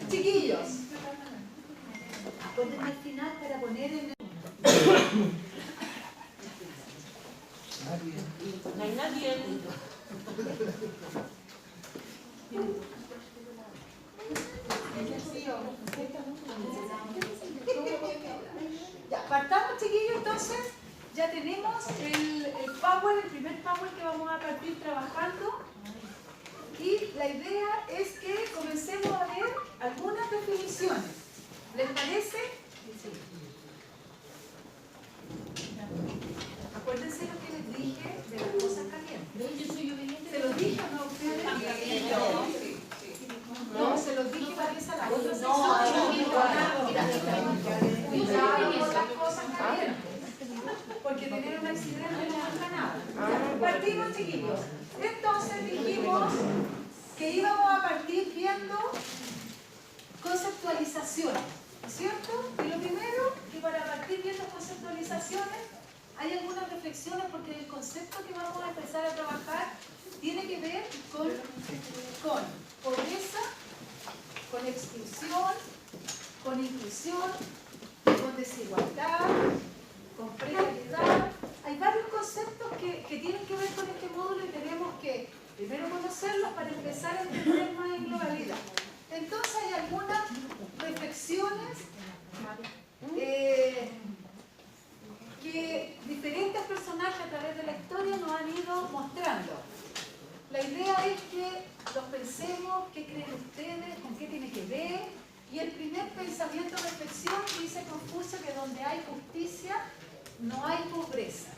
Chiquillos, acuérdenme al final para poner en el... No hay nadie. Ya, partamos, chiquillos, entonces. Ya tenemos el Power, el primer Power que vamos a partir trabajando. Y la idea es que comencemos a ver algunas definiciones. ¿Les parece? Acuérdense lo que les dije de las cosas calientes. ¿Se los dije o no a ustedes? No, se los dije para esa la otra las cosas calientes. Porque tener un accidente no pasa nada. Partimos, chiquillos. Entonces dijimos que íbamos a partir viendo conceptualizaciones, ¿cierto? Y lo primero, que para partir viendo conceptualizaciones, hay algunas reflexiones porque el concepto que vamos a empezar a trabajar tiene que ver con pobreza, con exclusión, con inclusión, con desigualdad, con precariedad. Hay varios conceptos que tienen que ver con este módulo y tenemos que primero conocerlos para empezar a entender más en globalidad. Entonces hay algunas reflexiones que diferentes personajes a través de la historia nos han ido mostrando. La idea es que los pensemos, qué creen ustedes, con qué tiene que ver. Y el primer pensamiento de reflexión dice Confucio que donde hay justicia no hay pobreza.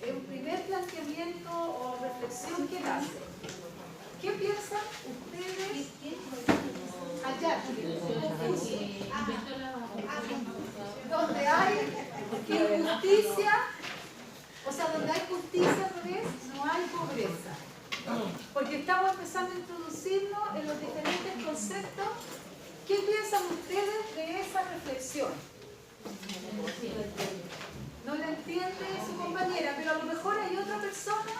Es un primer planteamiento o reflexión que él hace. ¿Qué piensan ustedes? Allá, Confucio. Donde hay injusticia, o sea, donde hay justicia al revés, no hay pobreza. Porque estamos empezando a introducirnos en los diferentes conceptos. ¿Qué piensan ustedes de esa reflexión? No la entiende su compañera, pero a lo mejor hay otra persona,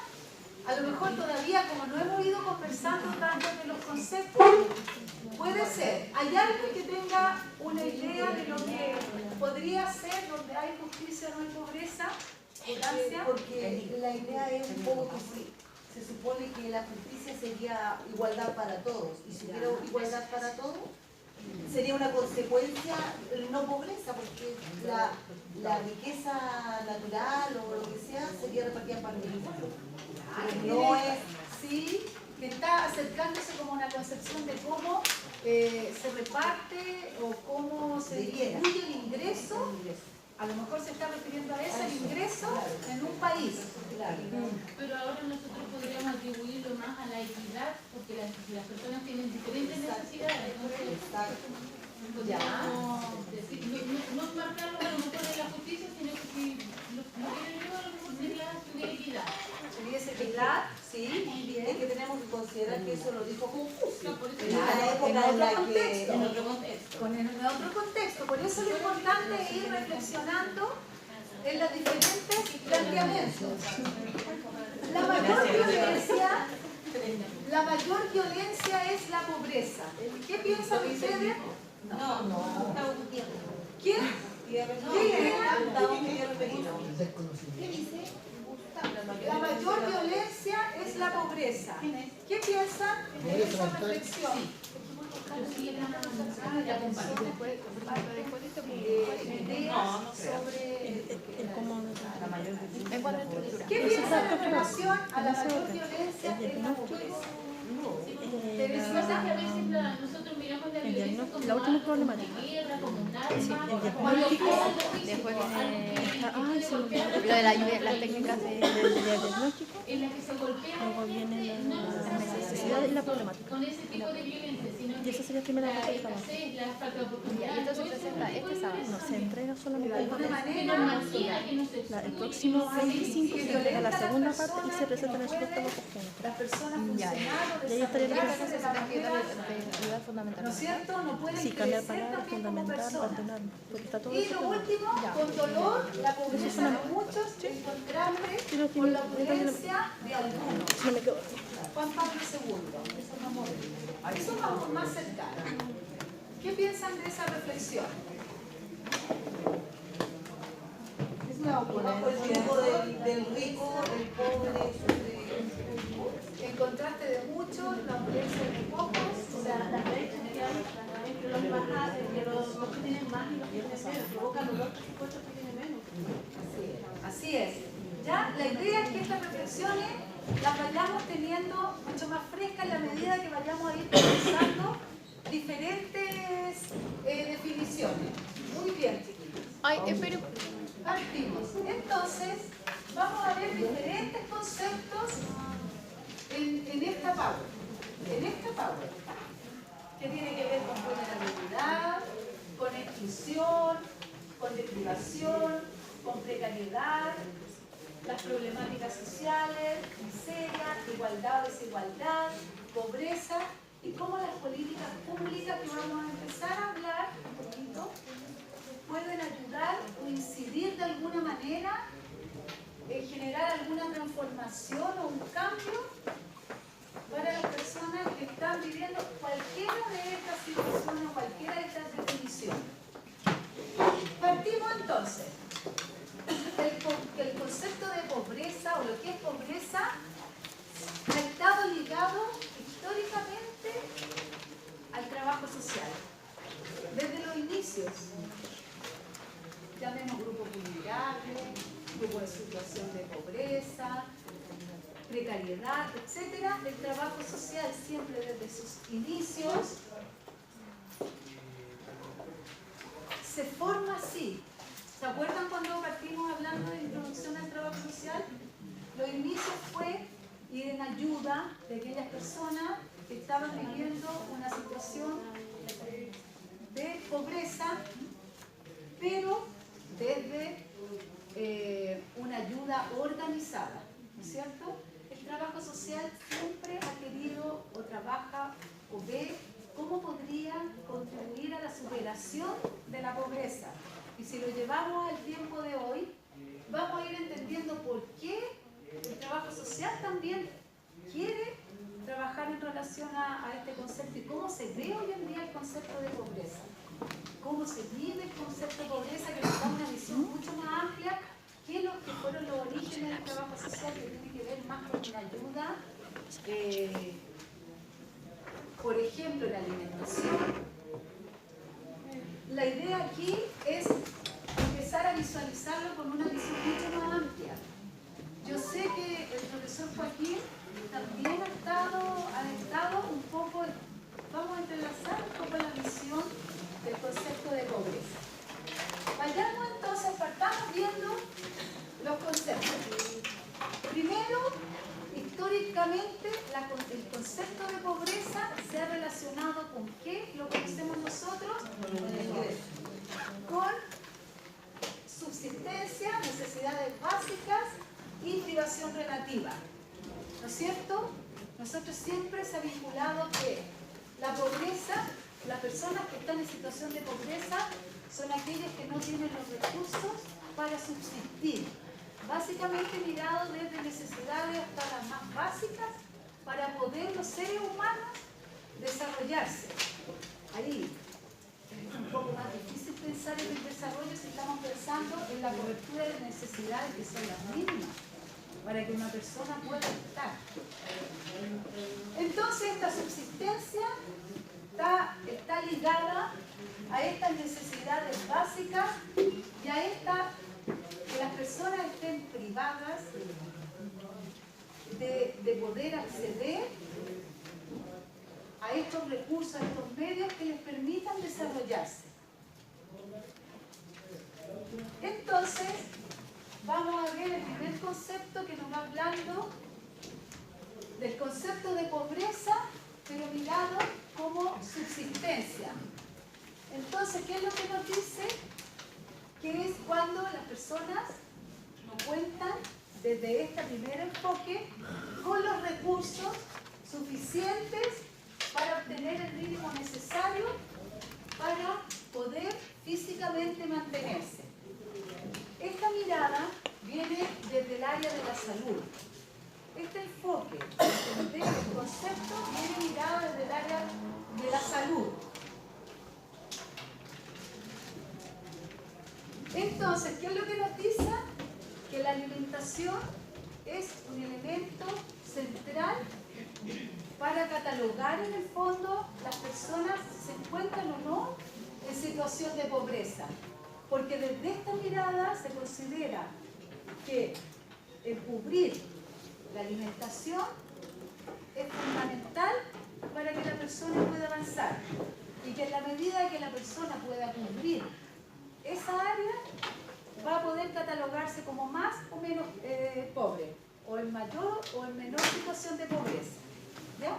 a lo mejor todavía, como no hemos ido conversando tanto de los conceptos, puede ser. ¿Hay alguien que tenga una idea de lo que podría ser donde hay justicia no hay pobreza? Porque la idea es un poco que se supone que la justicia sería igualdad para todos, y si hubiera igualdad para todos, sería una consecuencia, no pobreza, porque la riqueza natural o lo que sea sería repartida para el pueblo. No es, sí, que está acercándose como una concepción de cómo se reparte o cómo se distribuye el ingreso. A lo mejor se está refiriendo a eso, el ingreso en un país. Pero ahora nosotros podríamos atribuirlo más a la equidad, porque las personas tienen diferentes necesidades. No marcarlo a lo mejor de la justicia, sino que si lo quieren yo, a lo mejor sería estudiar equidad. Sería esa equidad, sí, muy bien. Es que tenemos que considerar que eso lo dijo Confucio. En otro contexto. Por eso lo importante es ir reflexionando en los diferentes planteamientos. La mayor violencia es la pobreza. ¿Qué piensan ustedes? No. ¿Quién? ¿Qué dice? La mayor violencia es la pobreza. ¿Qué piensan en esa reflexión? ¿Qué piensan en relación a la mayor violencia en la pobreza? Que a veces nosotros miramos la violencia como la última problemática. guerra, como un arma, Después viene lo de la lluvia, las técnicas de diagnóstico, en la que se golpean. luego viene la necesidad y la problemática. Con ese tipo de violencia, sino Y esa sería la primera parte del trabajo. la falta de oportunidad. Y esto se presenta este sábado. No, se entrega solamente De alguna Que manera, normaliza que no se el próximo 25 se entrega la segunda parte y se presenta en el siguiente trabajo juntos. las personas funcionar o Y ahí estaría la desarrollarse de la manera, ayuda fundamental. ¿no es cierto? No pueden Sí, cambiar crecer palabras, también como fundamental, personas. ordenar, porque está todo Y eso lo como- último, con dolor, la pobreza de muchos en contraste con la opulencia de algunos. No me quedo así. Juan Pablo II. Eso vamos más cercano. ¿Qué piensan de esa reflexión? Es una opulencia. El grupo del rico, el pobre, En contraste de muchos, la opulencia de pocos. O sea, la brecha que hay entre los que tienen más y los que tienen menos, provoca los dos presupuestos que tienen menos. Así es. Ya, la idea es que estas reflexiones las vayamos teniendo mucho más frescas en la medida que vayamos a ir utilizando diferentes definiciones. Muy bien, chiquillos. Ay, espera. Partimos. Entonces, vamos a ver diferentes conceptos en esta power. Que tiene que ver con vulnerabilidad, con exclusión, con deprivación, con precariedad, las problemáticas sociales, miseria, igualdad o desigualdad, pobreza y cómo las políticas públicas que vamos a empezar a hablar un poquito pueden ayudar o incidir de alguna manera en generar alguna transformación o un cambio para las personas que están viviendo cualquiera de estas situaciones o cualquiera de estas definiciones. Partimos entonces. El concepto de pobreza o lo que es pobreza ha estado ligado históricamente al trabajo social. Desde los inicios, llamemos grupos vulnerables, grupos de situación de pobreza, precariedad, etc. El trabajo social siempre desde sus inicios se forma así. ¿Se acuerdan cuando partimos hablando de introducción al trabajo social? Los inicios fue ir en ayuda de aquellas personas que estaban viviendo una situación de pobreza, pero desde una ayuda organizada, ¿no es cierto? El trabajo social siempre ha querido o trabaja o ve cómo podría contribuir a la superación de la pobreza. Y si lo llevamos al tiempo de hoy, vamos a ir entendiendo por qué el trabajo social también quiere trabajar en relación a este concepto y cómo se ve hoy en día el concepto de pobreza. Cómo se vive el concepto de pobreza, que nos da una visión mucho más amplia que los que fueron los orígenes del trabajo social, que tiene que ver más con una ayuda, por ejemplo, en la alimentación. La idea aquí es empezar a visualizarlo con una visión mucho más amplia. Yo sé que el profesor Joaquín también ha estado un poco, vamos a entrelazar un poco la visión del concepto de pobreza. Vayamos entonces, partamos viendo los conceptos. Primero, históricamente, el concepto de pobreza se ha relacionado con ¿qué? Lo conocemos nosotros, con subsistencia, necesidades básicas y privación relativa. ¿No es cierto? Nosotros siempre se ha vinculado que la pobreza, las personas que están en situación de pobreza, son aquellas que no tienen los recursos para subsistir. Básicamente mirado desde necesidades hasta las más básicas para poder los seres humanos desarrollarse. Ahí es un poco más difícil pensar en el desarrollo si estamos pensando en la cobertura de necesidades que son las mínimas para que una persona pueda estar. Entonces esta subsistencia está ligada a estas necesidades básicas y a esta que las personas estén privadas de poder acceder a estos recursos, a estos medios que les permitan desarrollarse. Entonces, vamos a ver el primer concepto que nos va hablando del concepto de pobreza, pero mirado como subsistencia. Entonces, ¿qué es lo que nos dice? Que es cuando las personas no cuentan desde este primer enfoque con los recursos suficientes para obtener el mínimo necesario para poder físicamente mantenerse. Esta mirada viene desde el área de la salud. este enfoque, entender el concepto, viene mirado desde el área de la salud. Entonces, ¿qué es lo que nos dice? Que la alimentación es un elemento central para catalogar en el fondo las personas si se encuentran o no en situación de pobreza. Porque desde esta mirada se considera que el cubrir la alimentación es fundamental para que la persona pueda avanzar y que en la medida que la persona pueda cubrir esa área va a poder catalogarse como más o menos pobre, o en mayor o en menor situación de pobreza, ¿ya?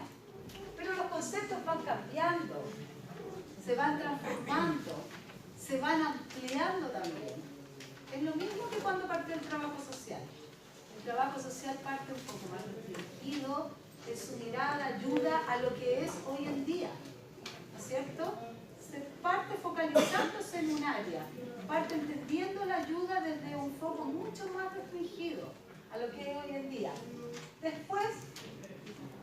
Pero los conceptos van cambiando, se van transformando, se van ampliando también. Es lo mismo que cuando partió el trabajo social. El trabajo social parte un poco más restringido, de su mirada, ayuda a lo que es hoy en día, ¿no es cierto? Se parte focalizándose en un área, parte entendiendo la ayuda desde un foco mucho más restringido a lo que es hoy en día. Después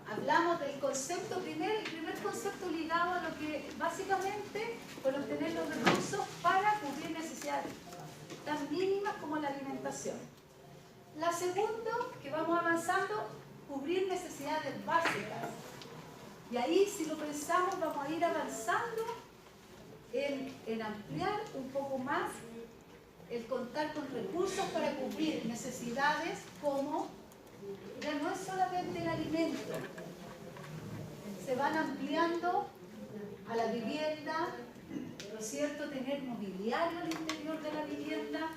hablamos del concepto el primer concepto ligado a lo que básicamente con obtener los recursos para cubrir necesidades tan mínimas como la alimentación. La segunda, que vamos avanzando, cubrir necesidades básicas. Y ahí, si lo pensamos, vamos a ir avanzando en ampliar un poco más el contar con recursos para cubrir necesidades como, ya no es solamente el alimento, se van ampliando a la vivienda, ¿no es cierto?, tener mobiliario al interior de la vivienda,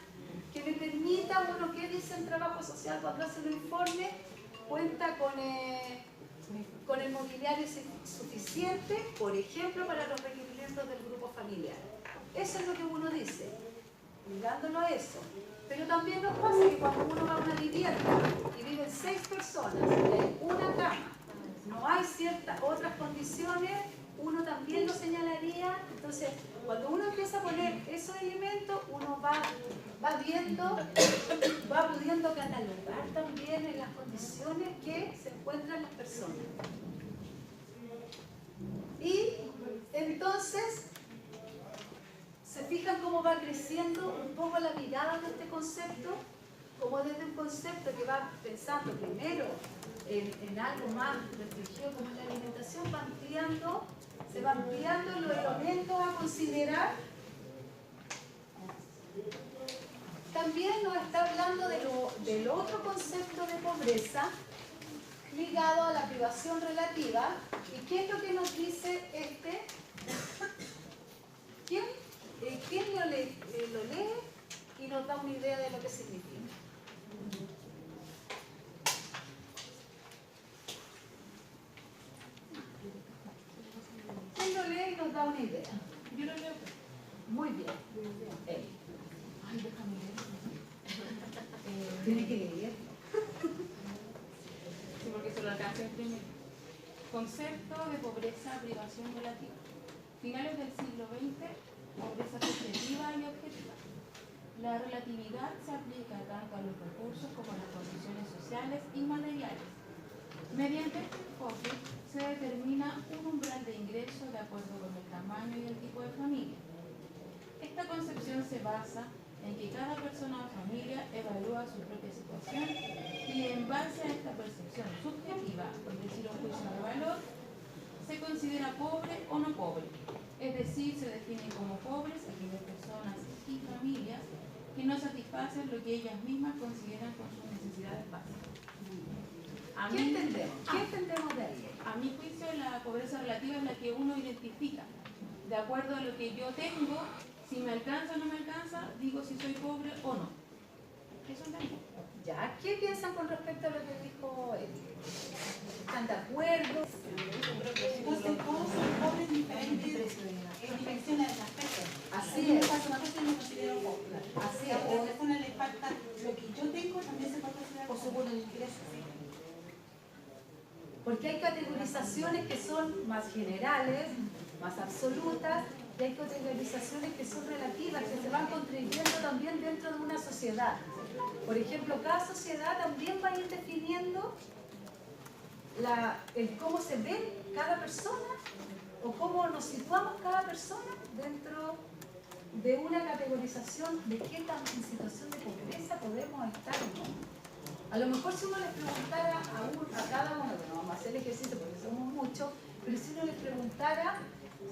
que me permita, bueno, ¿qué dice el trabajo social cuando hace un informe? Cuenta con el mobiliario suficiente, por ejemplo, para los requerimientos del grupo familiar. Eso es lo que uno dice, mirándolo a eso. Pero también nos pasa que cuando uno va a una vivienda y viven 6 personas y hay una cama, no hay ciertas otras condiciones, uno también lo señalaría. Entonces, cuando uno empieza a poner esos elementos, uno va viendo, va pudiendo catalogar también en las condiciones que se encuentran las personas. Y entonces, se fijan cómo va creciendo un poco la mirada de este concepto, como desde un concepto que va pensando primero en algo más restringido como la alimentación, va ampliando, se va ampliando los elementos a considerar. También nos está hablando del otro concepto de pobreza ligado a la privación relativa. ¿Y qué es lo que nos dice este? ¿Quién lo lee y nos da una idea de lo que significa? ¿Quién lo lee y nos da una idea? Yo lo leo. Muy bien. Ay, déjame leer. Tiene que leer. Sí, porque se lo alcancé en primero. Concepto de pobreza, privación relativa. Finales del siglo XX, pobreza subjetiva y objetiva. La relatividad se aplica tanto a los recursos como a las condiciones sociales y materiales. Mediante este enfoque se determina un umbral de ingreso de acuerdo con el tamaño y el tipo de familia. Esta concepción se basa en que cada persona o familia evalúa su propia situación y en base a esta percepción subjetiva, es decir, un juicio de valor, se considera pobre o no pobre. Es decir, se define como pobres aquellas personas y familias que no satisfacen lo que ellas mismas consideran con sus necesidades básicas. ¿Qué entendemos? ¿Qué entendemos de ahí? A mi juicio, la pobreza relativa es la que uno identifica. De acuerdo a lo que yo tengo, si me alcanza o no me alcanza, digo si soy pobre o no. Eso entendemos. ¿Ya? ¿Qué piensan con respecto a lo que dijo él? ¿Están de acuerdo? Entonces, todos son pobres diferentes en dimensiones de aspecto. Así En es. un caso, nosotros me considero pobre. Así Si a es. otra persona le falta lo que yo tengo, también se puede considerar O pobre. según el ingreso. Porque hay categorizaciones que son más generales, más absolutas, y hay categorizaciones que son relativas, que se van contribuyendo también dentro de una sociedad. Por ejemplo, cada sociedad también va a ir definiendo el cómo se ve cada persona o cómo nos situamos cada persona dentro de una categorización de qué tan en situación de pobreza podemos estar o no. A lo mejor si uno les preguntara a cada uno, que no vamos a hacer el ejercicio porque somos muchos, pero si uno les preguntara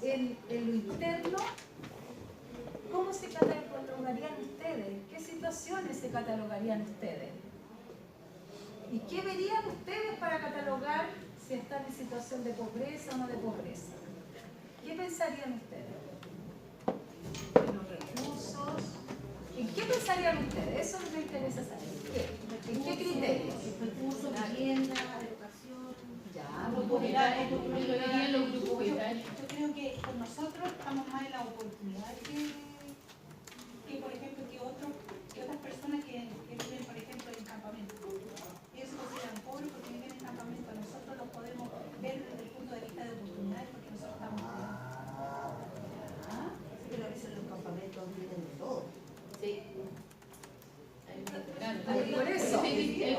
en lo interno, ¿cómo se catalogarían ustedes? ¿Qué situaciones se catalogarían ustedes? ¿Y qué verían ustedes para catalogar si están en situación de pobreza o no de pobreza? ¿Qué pensarían ustedes? ¿En los recursos? ¿En qué pensarían ustedes? Eso me interesa saber. ¿En qué criterios? Recursos, vivienda, educación. Ya, Oportunidades. Yo creo que con nosotros estamos más en la oportunidad que por ejemplo, que otras personas que viven, por ejemplo, en campamento. Ellos se consideran pobres porque viven en campamento. Nosotros los podemos ver desde el punto de vista de oportunidades porque nosotros estamos Pero a veces los campamentos tienen de todo. Sí. por eso.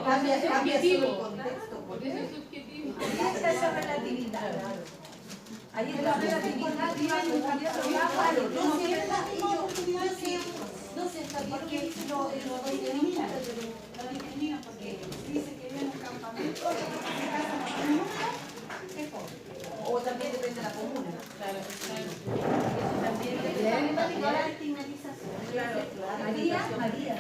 Cambia Es solo el subjetivo. contexto. Porque eso es subjetivo. Ahí está esa relatividad. Ahí está la relatividad que iba como ya Claro, tocaba. no siempre la misma oportunidad que no se está porque lo discriminan porque dicen que viven en un campamento, en su casa no tiene nada, es pobre. o también depende de la comuna. Claro, claro. Toda la estigmatización. Claro. María.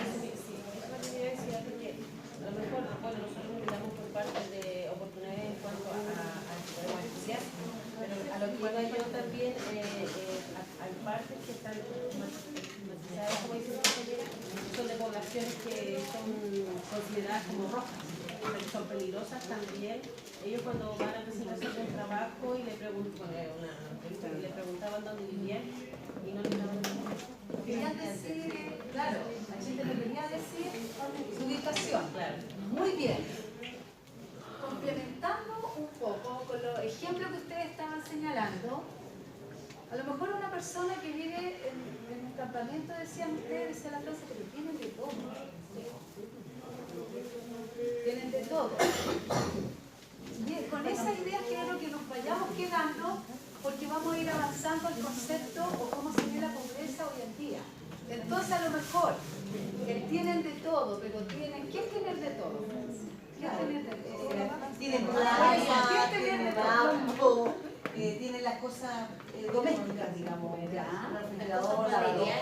A lo mejor, bueno, nosotros nos miramos por parte de oportunidades en cuanto a que podemos estudiar, pero a lo que iba yo también, hay partes que están estigmatizadas, como dice la compañera, son de poblaciones que son consideradas como rojas, pero que son peligrosas también. Ellos cuando van a presentación de un trabajo y le preguntaban dónde vivían y no les daban nada. Querían decir, claro, la gente le quería decir su ubicación. Claro. Muy bien. Complementando un poco con los ejemplos que ustedes estaban señalando, a lo mejor una persona que vive en un campamento, decían ustedes, decía la frase, pero tienen de todo. Tienen de todo. Bien, con esa idea quiero que nos vayamos quedando porque vamos a ir avanzando el concepto o cómo se ve la pobreza hoy en día. Entonces a lo mejor tienen de todo, pero tienen, ¿qué es tener de todo? ¿Qué es tener de todo? Tienen ¿Qué playa, es tener de tienen todo? campo, tienen las cosas domésticas, digamos, Ya. refrigerador, lavadora,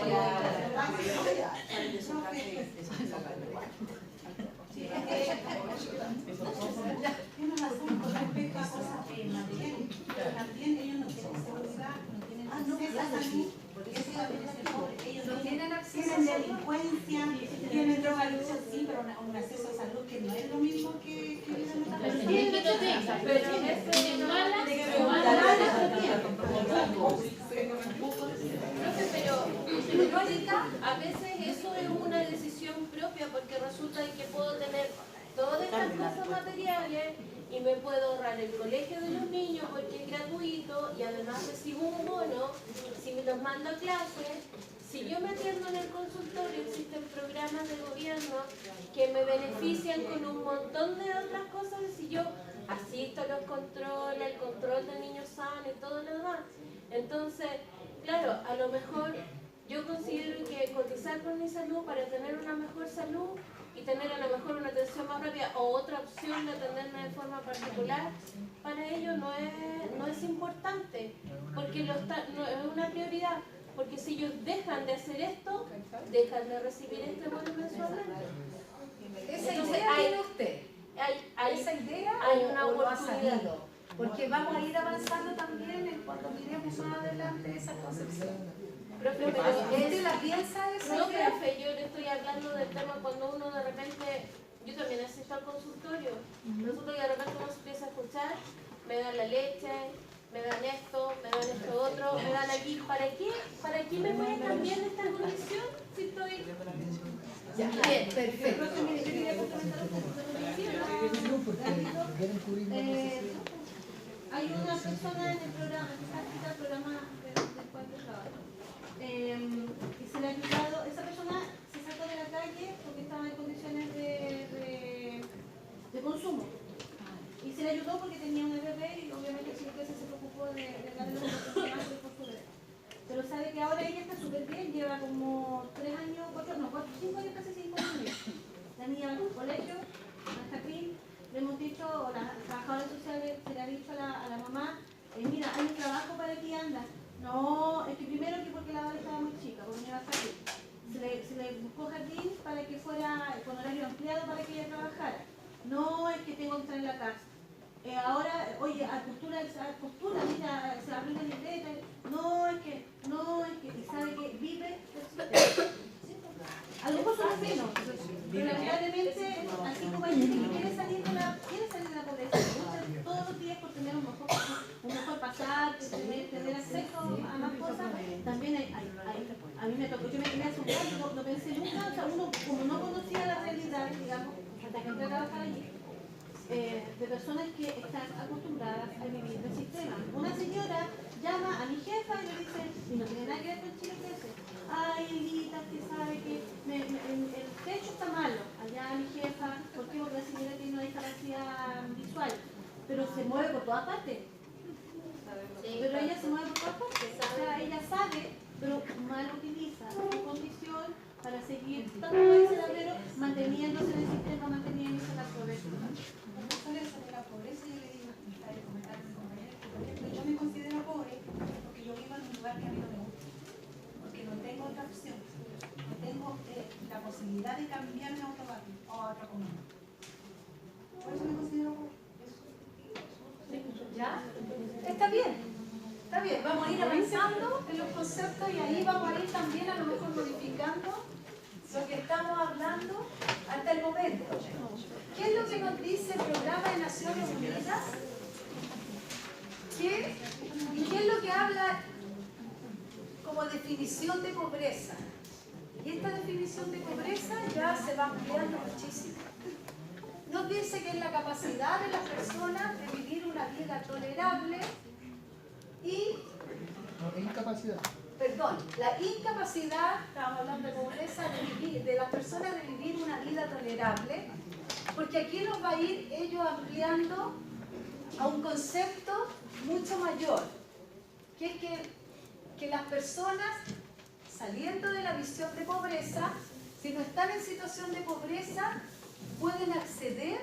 Tiene razón con respecto a cosas materiales, pero también ellos no tienen seguridad, no tienen acceso a salud, porque eso también es el pobre. Ellos No tienen acceso a tienen salud. delincuencia, tienen drogadicción, sí, pero un acceso a salud que no es lo mismo que viven en la Pero eso es mala, Profe, pero Verónica, a veces eso es una decisión propia porque resulta que puedo tener todas estas cosas materiales y me puedo ahorrar el colegio de los niños porque es gratuito y además recibo un bono si me los mando a clase. Si yo me atiendo en el consultorio, existen programas de gobierno que me benefician con un montón de otras cosas si yo asisto a los controles, el control de niños sanos y todo lo demás. Entonces, claro, a lo mejor yo considero que cotizar por mi salud para tener una mejor salud y tener a lo mejor una atención más rápida o otra opción de atenderme de forma particular, para ellos no es importante, porque no es una prioridad, porque si ellos dejan de hacer esto, dejan de recibir este bono mensualmente. Esa Entonces, idea hay- tiene usted. Esa idea hay o una lo ha oportunidad. sabido. Porque vamos a ir avanzando también en cuando miremos más adelante esa concepción. Profe, pero ¿Usted la piensa esa no, idea? profe, yo le estoy hablando del tema cuando uno de repente, yo también asisto al consultorio, resulta que de repente uno se empieza a escuchar, me dan la leche, me dan esto otro, me dan aquí, ¿para qué me voy a cambiar de esta condición si estoy... Ya, bien, perfecto. Hay una persona en el programa, que está escrita al programa del cual yo trabajo, y se le ha ayudado, esa persona se sacó de la calle porque estaba en condiciones de consumo. Y se le ayudó porque tenía una bebé y obviamente sí que se preocupó de darle la oportunidad por su bebé. Pero sabe que ahora ella está súper bien, lleva como 3 años, 5 años, casi 5 años. La niña va al colegio, al jardín, le hemos dicho, o las trabajadoras sociales se le ha dicho a la mamá, mira, hay un trabajo para ti, anda. No, es que primero que porque la madre estaba muy chica, porque no iba a salir. Se le buscó jardín para que fuera con horario ampliado para que ella trabajara. No es que tengo que estar en la casa. Ahora, oye, postura, mira, se abre una libreta. No, es que, y sabe que vive. A lo mejor son menos, pero lamentablemente, así como hay gente que quiere salir de la pobreza, lucha todos los días por tener un mejor pasar, tener acceso a más cosas, también hay. A mí me tocó, yo me quedé asombrada, no pensé nunca, o sea, uno como no conocía la realidad, digamos, hasta que entré a trabajar allí, de personas que están acostumbradas a vivir del sistema. Una señora llama a mi jefa y le dice, y no tiene nada que ver con Chile, ¿qué hace? Ay, Elita, que sabe que el techo está malo. Allá mi jefa, ¿por qué? Porque la señora tiene una discapacidad visual, pero se mueve por todas partes. Pero ella se mueve por todas partes. O sea, ella sabe, pero mal utiliza su condición para seguir, tanto como dice el obrero, manteniéndose en el sistema, manteniéndose en la pobreza. Sobre la pobreza, yo le digo, comentar a mis compañeros que, por ejemplo, yo me considero pobre porque yo vivo en un lugar que a mí no me gusta, porque no tengo otra opción, no tengo la posibilidad de cambiarme a otro barrio o a otra comuna. Por eso me considero pobre. ¿Ya? Está bien, vamos a ir avanzando en los conceptos y ahí vamos a ir también a lo mejor modificando lo que estamos hablando hasta el momento. ¿Qué es lo que nos dice el Programa de Naciones Unidas? ¿Y qué es lo que habla como definición de pobreza? Y esta definición de pobreza ya se va ampliando muchísimo. Nos dice que es la capacidad de las personas de vivir una vida tolerable y... la incapacidad, estamos hablando de pobreza, de las personas de vivir una vida tolerable, porque aquí nos va a ir ellos ampliando a un concepto mucho mayor, que es que las personas, saliendo de la visión de pobreza, si no están en situación de pobreza, pueden acceder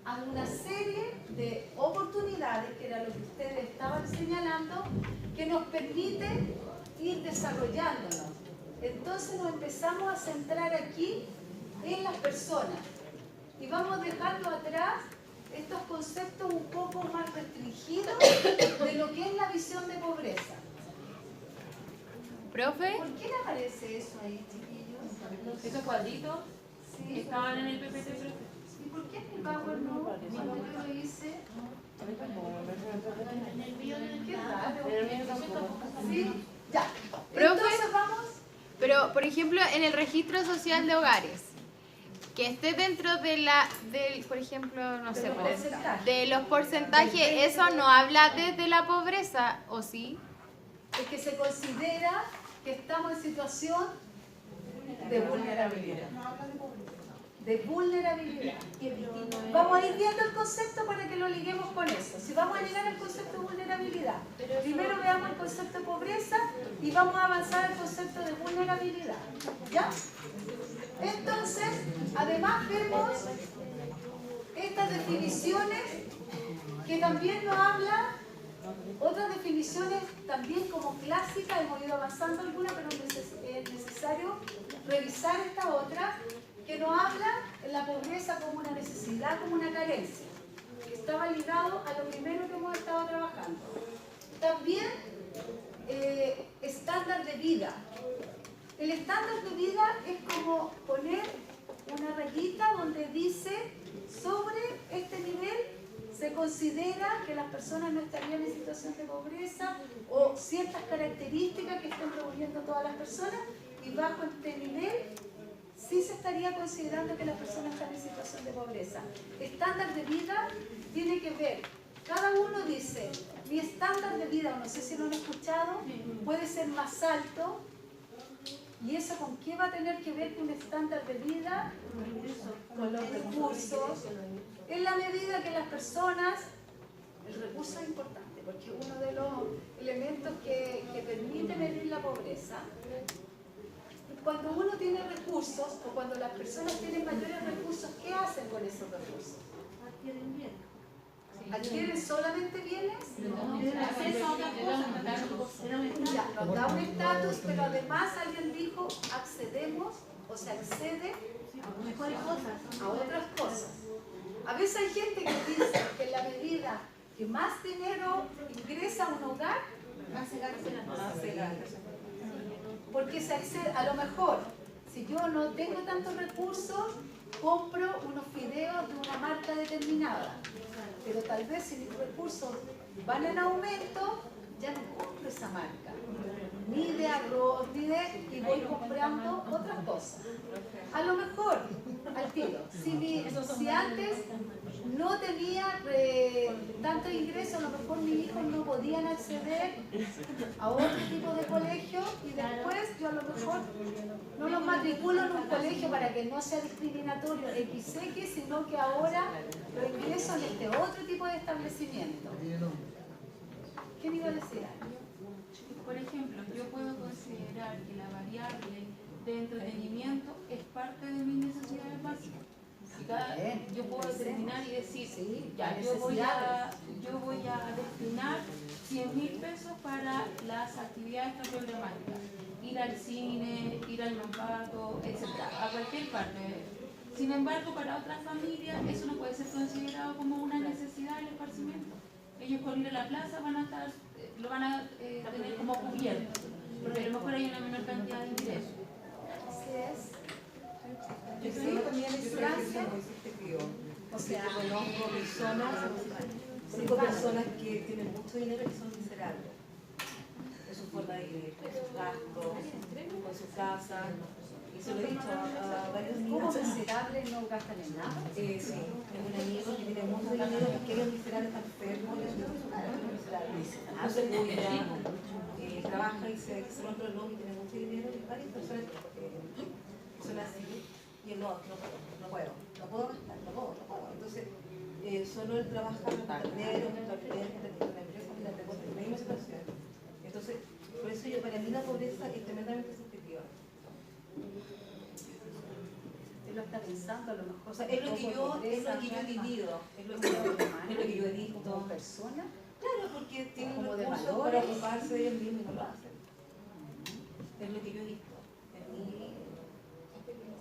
a una serie de oportunidades, que era lo que ustedes estaban señalando, que nos permiten ir desarrollándonos. Entonces nos empezamos a centrar aquí en las personas y vamos dejando atrás estos conceptos un poco más restringidos de lo que es la visión de pobreza. ¿Profe? ¿Por qué le aparece eso ahí, chiquillos? Esos cuadritos Sí. estaban en el PPT. ¿Y por qué en mi Power no? Cuando yo lo hice... Qué raro. Sí, ya. Profe. Entonces vamos... Pero, por ejemplo, en el registro social de hogares, que esté dentro del, por ejemplo, no sé, de los porcentajes, eso no habla desde la pobreza, ¿o sí? Es que se considera que estamos en situación de vulnerabilidad. De vulnerabilidad. Vamos a ir viendo el concepto para que lo liguemos con eso. Si vamos a ligar el concepto de vulnerabilidad, primero veamos el concepto de pobreza y vamos a avanzar al concepto de vulnerabilidad. ¿Ya? Entonces, además vemos estas definiciones que también nos hablan, otras definiciones también como clásicas, hemos ido avanzando algunas, pero es necesario revisar esta otra, que nos habla de la pobreza como una necesidad, como una carencia, que estaba ligado a lo primero que hemos estado trabajando. También estándar de vida. El estándar de vida es como poner una rayita donde dice sobre este nivel se considera que las personas no estarían en situación de pobreza o ciertas características que estén reuniendo todas las personas, y bajo este nivel sí se estaría considerando que las personas están en situación de pobreza. Estándar de vida tiene que ver, cada uno dice, mi estándar de vida, no sé si lo han escuchado, puede ser más alto. ¿Y eso con qué va a tener que ver con un estándar de vida? Con los recursos, En la medida que las personas, el recurso es importante, porque uno de los elementos que permite medir la pobreza, cuando uno tiene recursos, o cuando las personas tienen mayores recursos, ¿qué hacen con esos recursos? Adquieren bien. ¿Adquieren solamente bienes? Tienen acceso a otras cosas. Ya, nos da un estatus, pero además alguien dijo, accedemos, o se accede Mejores cosas. a otras cosas. A veces hay gente que dice que en la medida que más dinero ingresa a un hogar, Más se gasta en las cosas. porque se accede, a lo mejor, si yo no tengo tantos recursos, compro unos fideos de una marca determinada. Pero tal vez si mis recursos van en aumento, ya no compro esa marca. Ni de arroz, ni de... y voy comprando otras cosas. A lo mejor, al tiro, si antes no tenía tanto ingreso, a lo mejor mis hijos no podían acceder a otro tipo de colegio y después yo a lo mejor no los matriculo en un colegio para que no sea discriminatorio XX, sino que ahora lo ingreso en este otro tipo de establecimiento. ¿Qué iba a decir? Por ejemplo, yo puedo considerar que la variable de entretenimiento es parte de mis necesidades básicas. Yo puedo determinar y decir, ya, yo voy a destinar 100.000 pesos para las actividades programáticas. Ir al cine, ir al Mampato, etc. A cualquier parte. Sin embargo, para otras familias eso no puede ser considerado como una necesidad del esparcimiento. Ellos por ir a la plaza lo van a tener como cubierto, porque a lo mejor hay una menor cantidad de ingresos. Así es. Eso también es Francia. O sea, conozco personas que tienen mucho dinero y que son miserables. Es su forma de vivir, con sus gastos, con su casa. Y se lo he dicho a varios ¿Cómo niños. miserables no gastan en nada? Sí, tengo un amigo que tiene mucho dinero porque él es miserable, está enfermo, y es miserable. No se cuida, trabaja y se otro reloj y tiene mucho dinero y varias personas son así. Y él no puedo gastar, no puedo. Entonces, solo él trabaja con carneros, con la empresa y la misma situación. Entonces, por eso para mí la pobreza es tremendamente subjetiva. Él lo está pensando a lo mejor. O sea, es lo que yo he vivido, es lo que yo he visto. ¿Como persona? Claro, porque tienen Como de recursos valores. para ocuparse de ellos mismos y no lo hacen. Es lo que yo he visto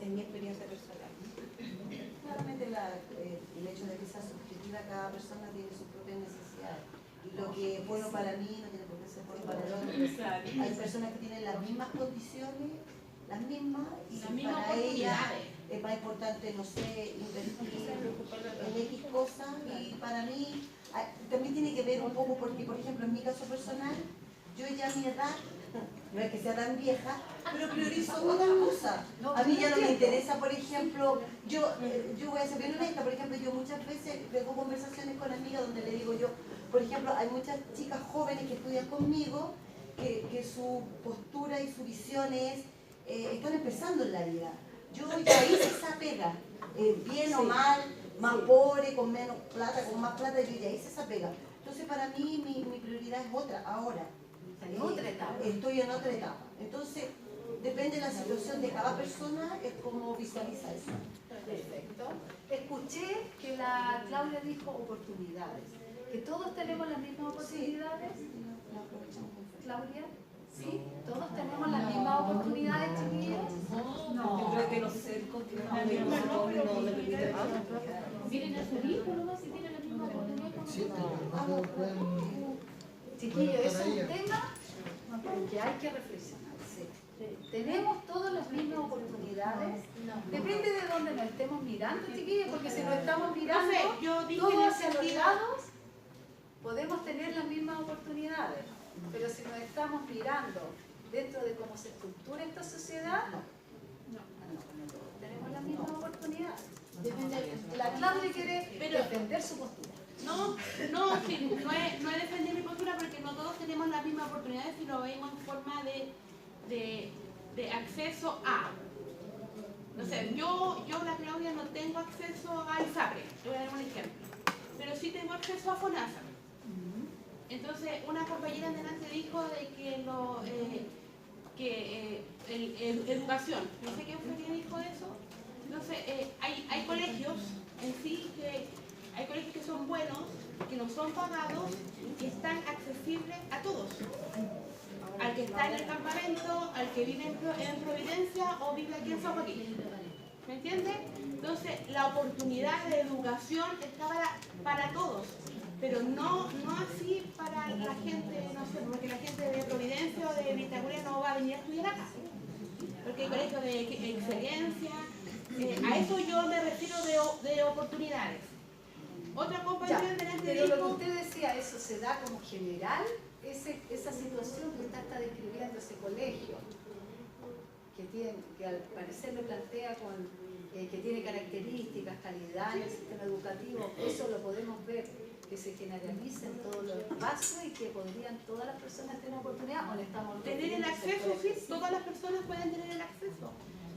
en mi experiencia personal. Claramente el hecho de que sea subjetiva, cada persona tiene sus propias necesidades. Y lo que es bueno para mí no tiene por qué ser bueno para el otro. Hay personas que tienen las mismas condiciones, y para ellas es más importante, no sé, invertir en X cosas. Y para mí también tiene que ver un poco porque, por ejemplo, en mi caso personal, yo ya a mi edad, no es que sea tan vieja, pero priorizo otras cosas. A mí ya no me interesa, por ejemplo, yo voy a ser bien honesta, por ejemplo, yo muchas veces tengo conversaciones con amigas donde le digo yo, por ejemplo, hay muchas chicas jóvenes que estudian conmigo, que su postura y su visión es, están empezando en la vida. Yo ya hice esa pega, bien o mal, más pobre, con menos plata, con más plata, yo ya hice esa pega. Entonces para mí mi prioridad es otra, ahora. En otra etapa. Estoy en otra etapa. Entonces, depende de la situación de cada persona, es como visualiza eso. Perfecto. Escuché que la Claudia dijo oportunidades. ¿Que todos tenemos las mismas oportunidades? Claudia, ¿sí? ¿Todos tenemos las mismas oportunidades, chiquillos? No. Yo creo que los cercos tienen no le permiten. Miren a su hijo, nomás si tienen la misma oportunidad que nosotros. Chiquillos, es un tema que hay que reflexionar. ¿Tenemos todas las mismas oportunidades? Depende de dónde nos estemos mirando, chiquillos, porque si nos estamos mirando todos hacia los lados, podemos tener las mismas oportunidades. Pero si nos estamos mirando dentro de cómo se estructura esta sociedad, no tenemos las mismas oportunidades. La Claudia quiere defender su postura. No es defender mi postura porque no todos tenemos las mismas oportunidades si lo vemos en forma de acceso a. No sé, yo la Claudia no tengo acceso al ISAPRE, te voy a dar un ejemplo, pero sí tengo acceso a FONASA. Entonces, una compañera delante dijo de que educación, no sé quién fue quien dijo eso. Entonces, hay colegios en sí hay colegios que son buenos, que no son pagados y están accesibles a todos. Al que está en el campamento, al que vive en Providencia o vive aquí en San Joaquín. ¿Me entiendes? Entonces, la oportunidad de educación está para todos, pero no así para la gente, no sé, porque la gente de Providencia o de Vitacura no va a venir a estudiar acá. Porque hay colegios de excelencia, a eso yo me refiero de oportunidades. Otra compañera delante pero dijo... lo que usted decía, eso se da como general, esa situación que usted está describiendo, ese colegio, que al parecer lo plantea que tiene características, calidad en el sistema educativo, eso lo podemos ver, que se generalice en todos los espacios y que podrían todas las personas tener oportunidad, o le estamos tener el acceso, sí, todas las personas pueden tener el acceso.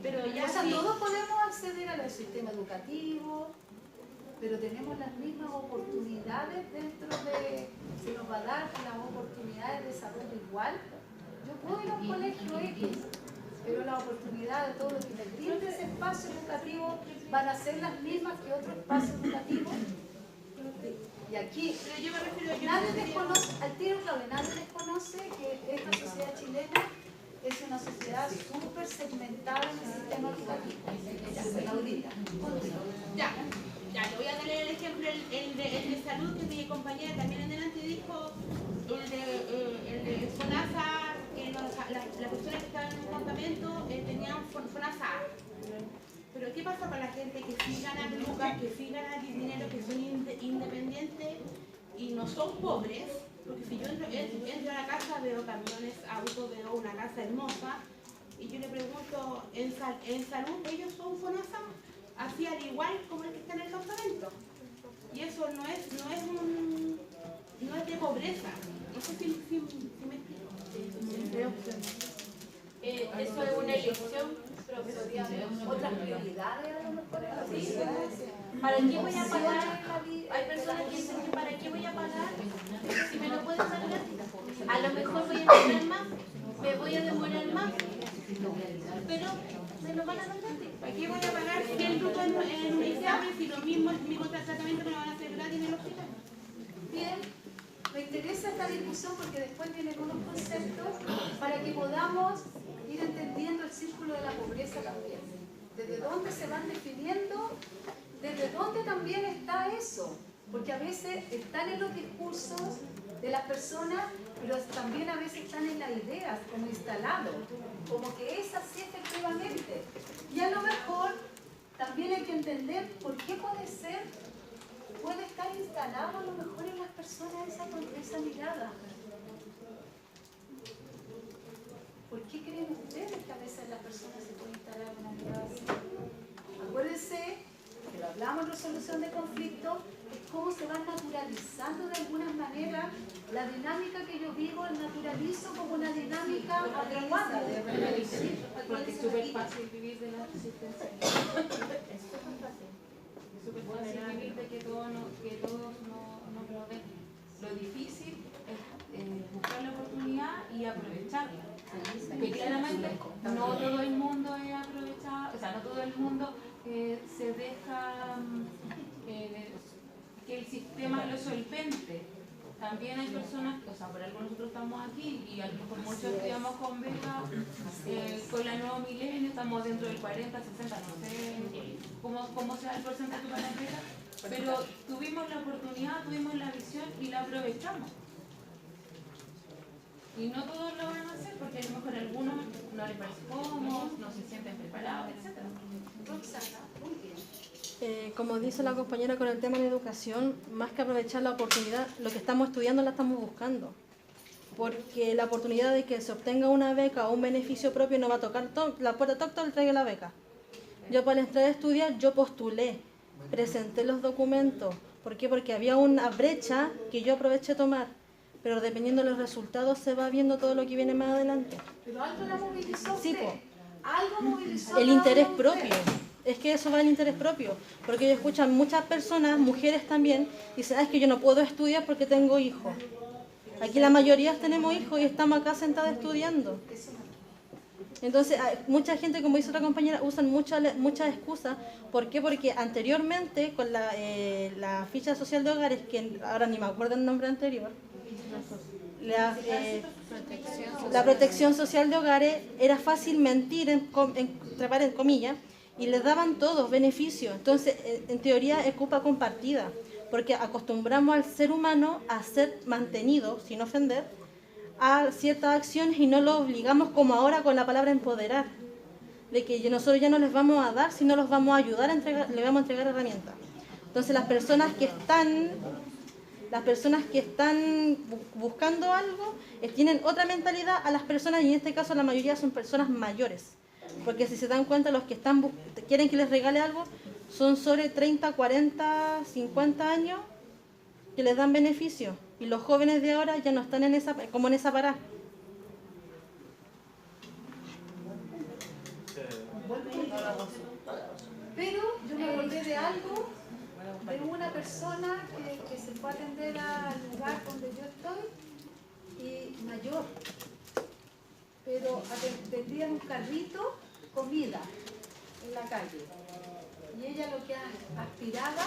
Pero ya o sea, todos podemos acceder al sistema educativo, pero tenemos las mismas oportunidades dentro de, se nos va a dar las oportunidades de desarrollo igual. Yo puedo ir a un colegio X, pero las oportunidades de todo lo que me brinda ese espacio educativo van a ser las mismas que otro espacio educativo. Y aquí, nadie desconoce, al tiro Claudia, nadie desconoce que esta sociedad chilena es una sociedad súper segmentada en el sistema educativo. Ya, le voy a dar el ejemplo, el de salud, que mi compañera también en delante dijo, el de FONASA, que las personas que estaban en un campamento tenían FONASA. Pero ¿qué pasa con la gente que sí gana lucas, que sí gana dinero, que son independientes y no son pobres? Porque si yo entro a la casa, veo camiones, autos, veo una casa hermosa, y yo le pregunto, ¿en salud ellos son FONASA? Así al igual como el que está en el campamento. Y eso no es de pobreza. No sé si me explico. Eso es una elección. Otras prioridades a lo mejor. Sí. ¿Para qué voy a pagar? Hay personas que dicen que ¿para qué voy a pagar si me lo pueden dar gratis? A lo mejor voy a demorar más, me voy a demorar más, pero me lo van a dar gratis. ¿Para qué voy a pagar 100 lucas en un examen si lo mismo es mi tratamiento me lo van a hacer gratis en el hospital? Bien, me interesa esta discusión porque después vienen unos conceptos para que podamos ir entendiendo el círculo de la pobreza también. Desde dónde se van definiendo, desde dónde también está eso. Porque a veces están en los discursos de las personas, pero también a veces están en las ideas, como instalado, como que es así efectivamente. Y a lo mejor también hay que entender por qué puede estar instalado a lo mejor en las personas esa mirada. ¿Por qué creen ustedes que a veces en las personas se puede instalar una mirada así? Acuérdense que lo hablamos en resolución de conflictos, es cómo se va naturalizando de alguna manera la dinámica que yo vivo, naturalizo como una dinámica adecuada. Porque es súper fácil vivir de la resistencia. Es súper fácil. Es súper fácil vivir de que todos no lo ven. Lo difícil es buscar la oportunidad y aprovecharla. Que claramente no todo el mundo es aprovechado, o sea, no todo el mundo se deja que el sistema lo solvente. También hay personas, o sea, por algo nosotros estamos aquí y a lo mejor muchos estudiamos con beca, con la nueva milenio estamos dentro del 40, 60, no sé cómo sea el porcentaje para la beca, pero tuvimos la oportunidad, tuvimos la visión y la aprovechamos. Y no todos lo van a hacer porque a lo mejor a algunos no les parece cómodo, no se sienten preparados, etc. Como dice la compañera con el tema de educación, más que aprovechar la oportunidad, lo que estamos estudiando la estamos buscando. Porque la oportunidad de que se obtenga una beca o un beneficio propio no va a tocar la puerta, toc, le traigo la beca. Yo para entrar a estudiar, yo postulé, presenté los documentos. ¿Por qué? Porque había una brecha que yo aproveché tomar. Pero dependiendo de los resultados se va viendo todo lo que viene más adelante. Pero algo la movilizó Sí, usted. algo movilizó El a interés ustedes. propio. Es que eso va al interés propio. Porque ellos escuchan muchas personas, mujeres también, dicen, es que yo no puedo estudiar porque tengo hijos. Aquí la mayoría tenemos hijos y estamos acá sentados estudiando. Entonces, mucha gente, como dice otra compañera, usan muchas excusas. ¿Por qué? Porque anteriormente, con la ficha social de hogares, que ahora ni me acuerdo el nombre anterior, la protección social de hogares, era fácil mentir, entre comillas, y les daban todos beneficios. Entonces, en teoría, es culpa compartida, porque acostumbramos al ser humano a ser mantenido, sin ofender, a ciertas acciones y no lo obligamos como ahora con la palabra empoderar, de que nosotros ya no les vamos a dar, sino los vamos a ayudar, les vamos a entregar herramientas. Entonces las personas que están buscando algo tienen otra mentalidad a las personas, y en este caso la mayoría son personas mayores, porque si se dan cuenta, los que quieren que les regale algo son sobre 30, 40, 50 años que les dan beneficio. Y los jóvenes de ahora ya no están como en esa parada. Pero yo me acordé de algo, de una persona que se fue a atender al lugar donde yo estoy, y mayor, pero vendía en un carrito comida en la calle. Y ella lo que aspiraba,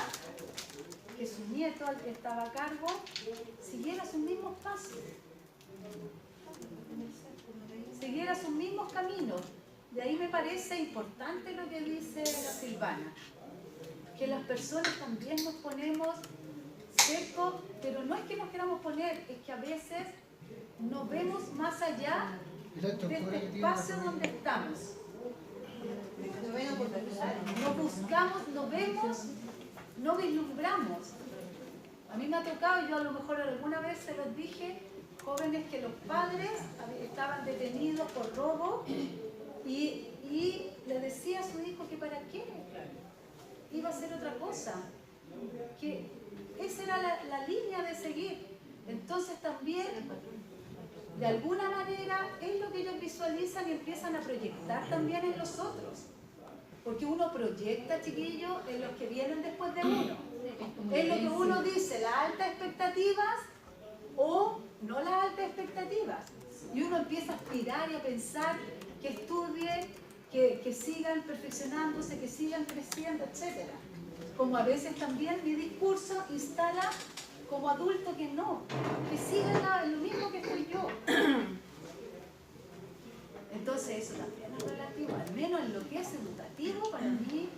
que su nieto, al que estaba a cargo, siguiera sus mismos pasos, siguiera sus mismos caminos. De ahí me parece importante lo que dice la Silvana, que las personas también nos ponemos secos, pero no es que nos queramos poner, es que a veces nos vemos más allá de este espacio donde estamos. Nos buscamos, nos vemos, no vislumbramos. A mí me ha tocado, yo a lo mejor alguna vez se los dije, jóvenes que los padres estaban detenidos por robo y le decía a su hijo que para qué iba a hacer otra cosa, que esa era la línea de seguir. Entonces también, de alguna manera, es lo que ellos visualizan y empiezan a proyectar también en los otros. Porque uno proyecta, chiquillos, en los que vienen después de uno. Es lo que uno dice, las altas expectativas o no las altas expectativas. Y uno empieza a aspirar y a pensar que estudien, que sigan perfeccionándose, que sigan creciendo, etc. Como a veces también mi discurso instala como adulto que no, que sigan lo mismo que soy yo. Entonces eso también es relativo, al menos en lo que es educativo, para mí,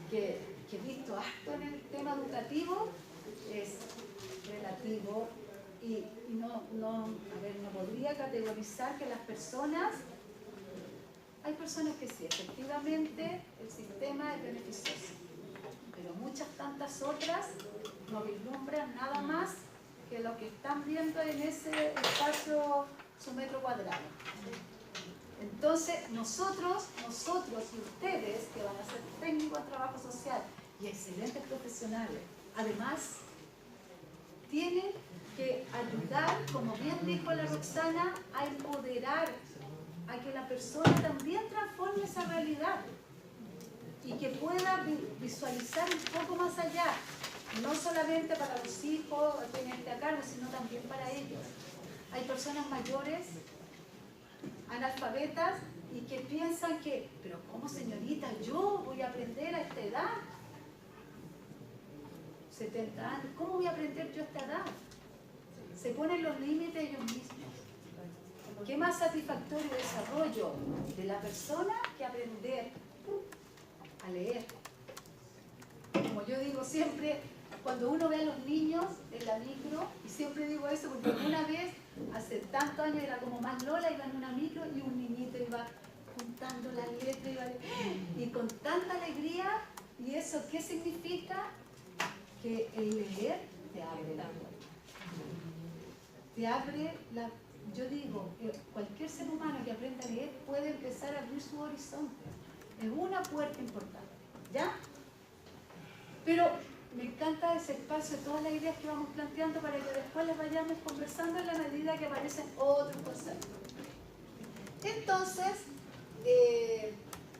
que he visto harto en el tema educativo, es relativo y no podría categorizar que las personas, hay personas que sí, efectivamente el sistema es beneficioso, pero muchas tantas otras no vislumbran nada más que lo que están viendo en ese espacio, su metro cuadrado. Entonces, nosotros y ustedes, que van a ser técnicos en trabajo social y excelentes profesionales, además, tienen que ayudar, como bien dijo la Roxana, a empoderar, a que la persona también transforme esa realidad y que pueda visualizar un poco más allá, no solamente para los hijos a quienes esté a cargo, sino también para ellos. Hay personas mayores, analfabetas, y que piensan que, pero ¿cómo, señorita, yo voy a aprender a esta edad? 70 años, ¿cómo voy a aprender yo a esta edad? Se ponen los límites ellos mismos. ¿Qué más satisfactorio desarrollo de la persona que aprender a leer? Como yo digo siempre, cuando uno ve a los niños en la micro, y siempre digo eso porque una vez, hace tantos años, era como más Lola, iba en una micro y un niñito iba juntando las letras, y con tanta alegría. ¿Y eso qué significa? Que el leer te abre la puerta. Te abre la... Yo digo, que cualquier ser humano que aprenda a leer puede empezar a abrir su horizonte. Es una puerta importante, ¿ya? Pero me encanta ese espacio, todas las ideas que vamos planteando para que después las vayamos conversando en la medida que aparecen otros conceptos. Entonces,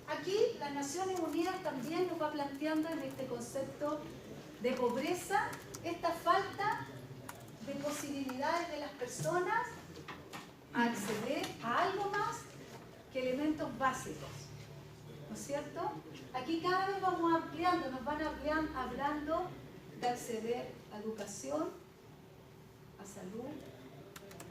aquí las Naciones Unidas también nos va planteando en este concepto de pobreza esta falta de posibilidades de las personas a acceder a algo más que elementos básicos, ¿no es cierto? Aquí cada vez vamos ampliando, nos van hablando de acceder a educación, a salud,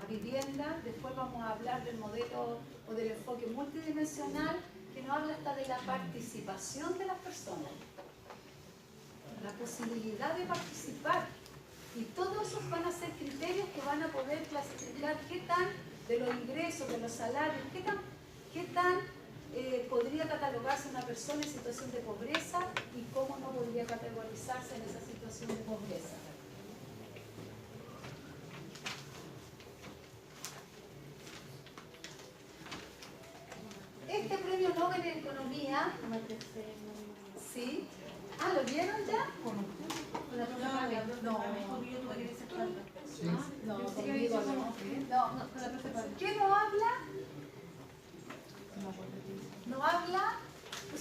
a vivienda. Después vamos a hablar del modelo o del enfoque multidimensional que nos habla hasta de la participación de las personas, la posibilidad de participar. Y todos esos van a ser criterios que van a poder clasificar qué tan de los ingresos, de los salarios, qué tan podría catalogarse una persona en situación de pobreza y cómo no podría categorizarse en esa situación de pobreza. Este premio Nobel de Economía, ¿sí? Ah, ¿lo vieron ya? ¿Qué nos habla? Nos habla,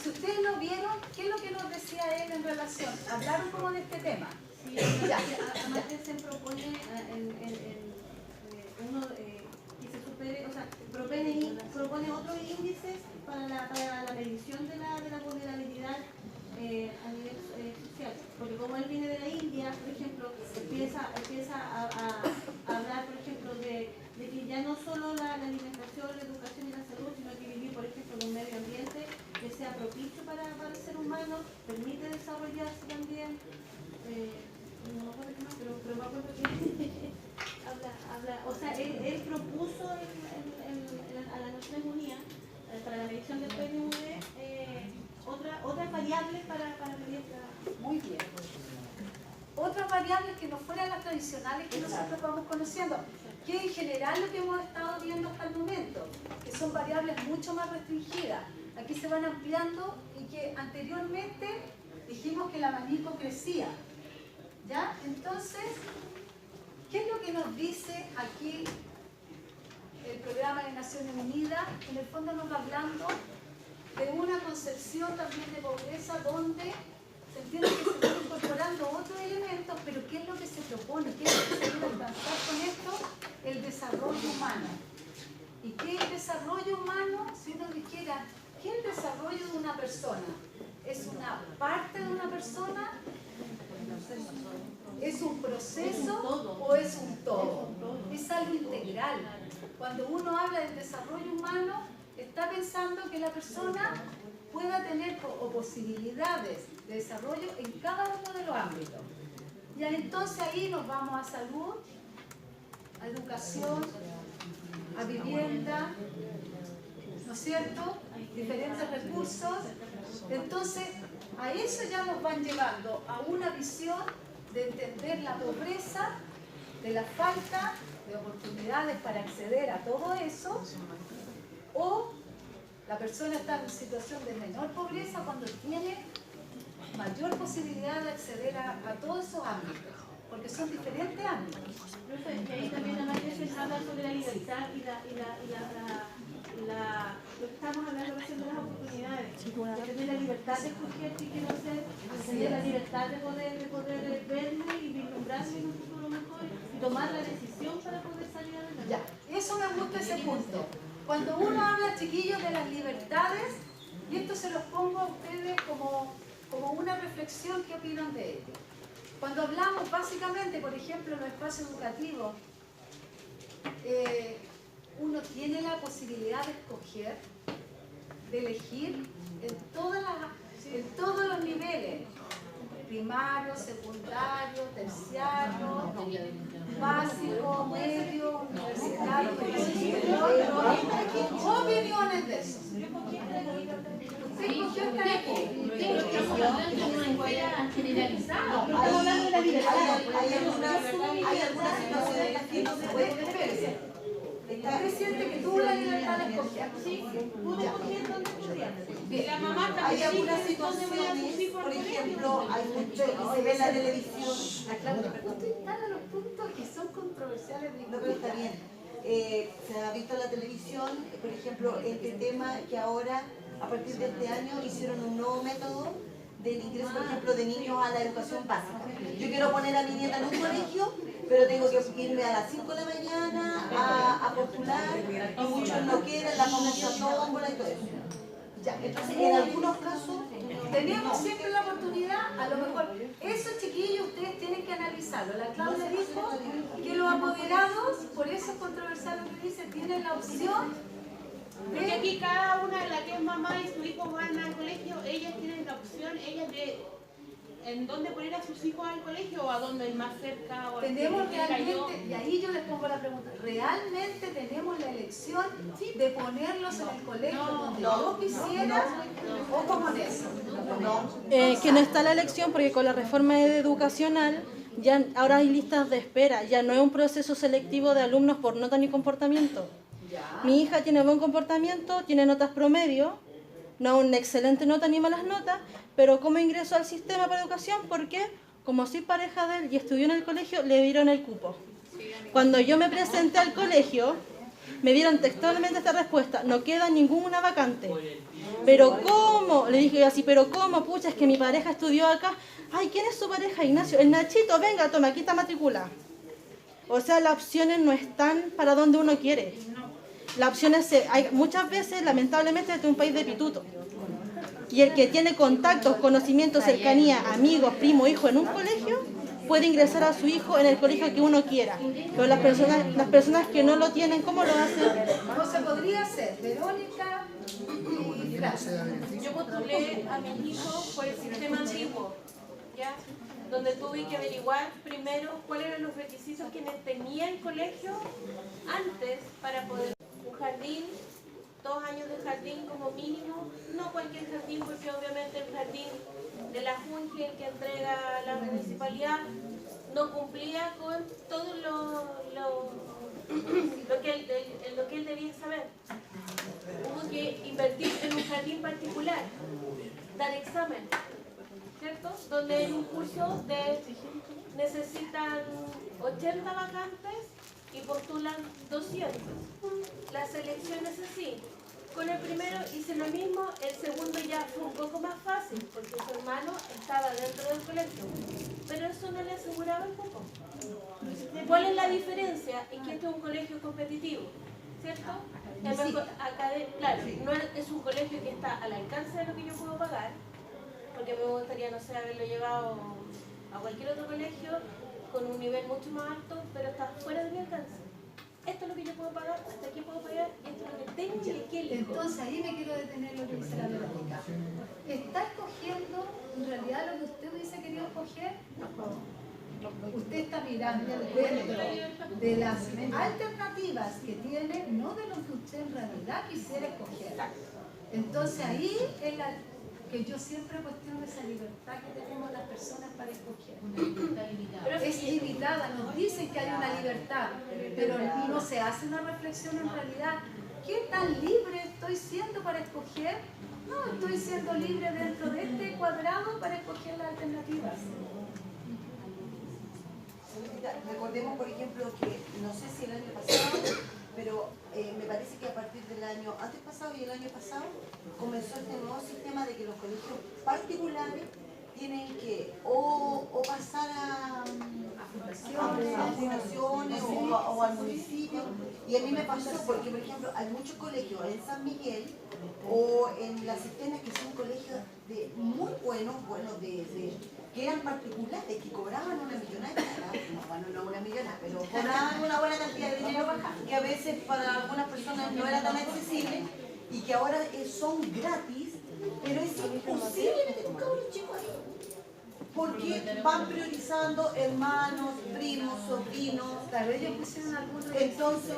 si ustedes lo vieron, ¿qué es lo que nos decía él en relación? ¿Hablaron como de este tema? Sí, además que se propone uno que se supere, o sea, propone otros índices para la medición de la vulnerabilidad a nivel social, porque como él viene de la India, por ejemplo, empieza a hablar, por ejemplo, de que ya no solo la alimentación, la educación y la salud, sino que vivir, por ejemplo, en un medio ambiente que sea propicio para el ser humano, permite desarrollarse también. No me acuerdo qué más, pero me acuerdo que habla, o sea, él propuso a las Naciones Unidas para la medición del PNUD otras variables para medir la... Muy bien. Otras variables que no fueran las tradicionales que nosotros vamos conociendo, que en general lo que hemos estado viendo hasta el momento, que son variables mucho más restringidas. Aquí se van ampliando y que anteriormente dijimos que el abanico crecía. ¿Ya? Entonces, ¿qué es lo que nos dice aquí el programa de Naciones Unidas? En el fondo nos va hablando de una concepción también de pobreza donde se entiende que se están incorporando otros elementos, pero ¿qué es lo que se propone? ¿Qué es lo que se quiere alcanzar con esto? El desarrollo humano. ¿Y qué es el desarrollo humano? Si uno dijera, ¿qué es el desarrollo de una persona? ¿Es una parte de una persona? ¿Es un proceso o es un todo? Es algo integral. Cuando uno habla del desarrollo humano, está pensando que la persona pueda tener posibilidades de desarrollo en cada uno de los ámbitos. Y entonces ahí nos vamos a salud, a educación, a vivienda, ¿no es cierto? Diferentes recursos. Entonces, a eso ya nos van llevando a una visión de entender la pobreza, de la falta de oportunidades para acceder a todo eso, o la persona está en situación de menor pobreza cuando tiene mayor posibilidad de acceder a todos esos ámbitos, porque son diferentes ámbitos. Profe, que ahí también además se habla sobre la libertad y lo que estamos hablando recién de las oportunidades, de tener la libertad de escoger qué quiero hacer, de tener la libertad de poder verme y vislumbrarme en un futuro mejor y tomar la decisión para poder salir adelante. Ya, eso me gusta ese punto. Cuando uno habla, chiquillos, de las libertades, y esto se los pongo a ustedes como una reflexión, ¿qué opinan de ello? Cuando hablamos básicamente, por ejemplo, en los espacios educativos, uno tiene la posibilidad de escoger, de elegir en todos los niveles, primario, secundario, terciario, básico, medio, universitario, opiniones de eso. Usted escogió estar aquí. Hay algunas situaciones que no se pueden. ¿Usted siente que tuvo la libertad de escoger? Sí, pude escoger donde quería. Hay algunas situaciones, por ejemplo, hay mucho que se ve en la televisión. Claro, están a los puntos que son controversiales. No, pero está bien. se ha visto en la televisión, por ejemplo, este tema que ahora, a partir de este año, hicieron un nuevo método del ingreso, por ejemplo, de niños a la educación básica. Yo quiero poner a mi nieta en un colegio, pero tengo que irme a las 5 de la mañana a postular, y muchos no quieren, la famosa tómbola y todo eso. Ya, entonces, en algunos casos, tenemos siempre la oportunidad, a lo mejor, esos chiquillos ustedes tienen que analizarlo. La Claudia dijo que los apoderados, por eso es controversial lo que dice, tienen la opción Porque aquí cada una, la que es mamá y su hijo van al colegio, ellas tienen la opción, ellas de en dónde poner a sus hijos al colegio o a dónde ir más cerca o tenemos realmente, y ahí yo les pongo la pregunta, ¿realmente tenemos la elección de ponerlos en el colegio donde yo quisiera o como en eso? Que no está la elección porque con la reforma educacional ya ahora hay listas de espera, ya no es un proceso selectivo de alumnos por nota ni comportamiento. Mi hija tiene buen comportamiento, tiene notas promedio, no una excelente nota ni malas notas, pero ¿cómo ingresó al sistema para educación? Porque como soy pareja de él y estudió en el colegio, le dieron el cupo. Cuando yo me presenté al colegio, me dieron textualmente esta respuesta: no queda ninguna vacante. ¿Pero cómo? Le dije así, ¿pero cómo? Pucha, es que mi pareja estudió acá. Ay, ¿quién es su pareja, Ignacio? El Nachito, venga, toma, aquí está matrícula. O sea, las opciones no están para donde uno quiere. Las opciones, hay muchas veces, lamentablemente, este es un país de pituto. Y el que tiene contactos, conocimientos, cercanía, amigos, primo, hijo en un colegio, puede ingresar a su hijo en el colegio que uno quiera. Pero las personas que no lo tienen, ¿cómo lo hacen? No se podría hacer. Verónica y Gracia. Yo postulé a mis hijos por el sistema antiguo, ¿ya? Donde tuve que averiguar primero cuáles eran los requisitos que tenía el colegio antes para poder un jardín, 2 años de jardín como mínimo, no cualquier jardín, porque obviamente el jardín de la Junge que entrega la municipalidad no cumplía con todo lo que él debía saber. Hubo que invertir en un jardín particular, dar examen, ¿cierto? Donde en un curso necesitan 80 vacantes y postulan 200. La selección es así. Con el primero hice lo mismo, el segundo ya fue un poco más fácil porque su hermano estaba dentro del colegio, pero eso no le aseguraba el cupo. ¿Cuál es la diferencia? Es que esto es un colegio competitivo, ¿cierto? Claro, no es un colegio que está al alcance de lo que yo puedo pagar, porque me gustaría, no sé, haberlo llevado a cualquier otro colegio con un nivel mucho más alto, pero está fuera de mi alcance. Esto es lo que yo puedo pagar, hasta aquí puedo pagar, y esto es lo que tengo y aquí elijo. Entonces ahí me quiero detener lo que dice la Verónica. ¿Está escogiendo en realidad lo que usted hubiese querido escoger? Usted está mirando dentro de las alternativas que tiene, no de lo que usted en realidad quisiera escoger. Entonces ahí es la que yo siempre cuestiono esa libertad que tenemos las personas para escoger. Pero es limitada, nos dicen que hay una libertad, pero no se hace una reflexión en realidad. ¿Qué tan libre estoy siendo para escoger? No, estoy siendo libre dentro de este cuadrado para escoger las alternativas. Recordemos, por ejemplo, que no sé si el año pasado, pero me parece que a partir del año antes pasado y el año pasado comenzó este nuevo sistema de que los colegios particulares tienen que o pasar a fundaciones o al municipio. Y a mí me pasó porque, por ejemplo, hay muchos colegios en San Miguel o en Las Cisternas que son colegios muy buenos, que eran particulares, que cobraban una millonada, no una millonada, pero cobraban una buena cantidad de dinero que a veces para algunas personas no era tan accesible y que ahora son gratis, pero es imposible meter un cabrón chico ahí. Porque van priorizando hermanos, primos, sobrinos. Tal vez ellos pusieron algunos. Entonces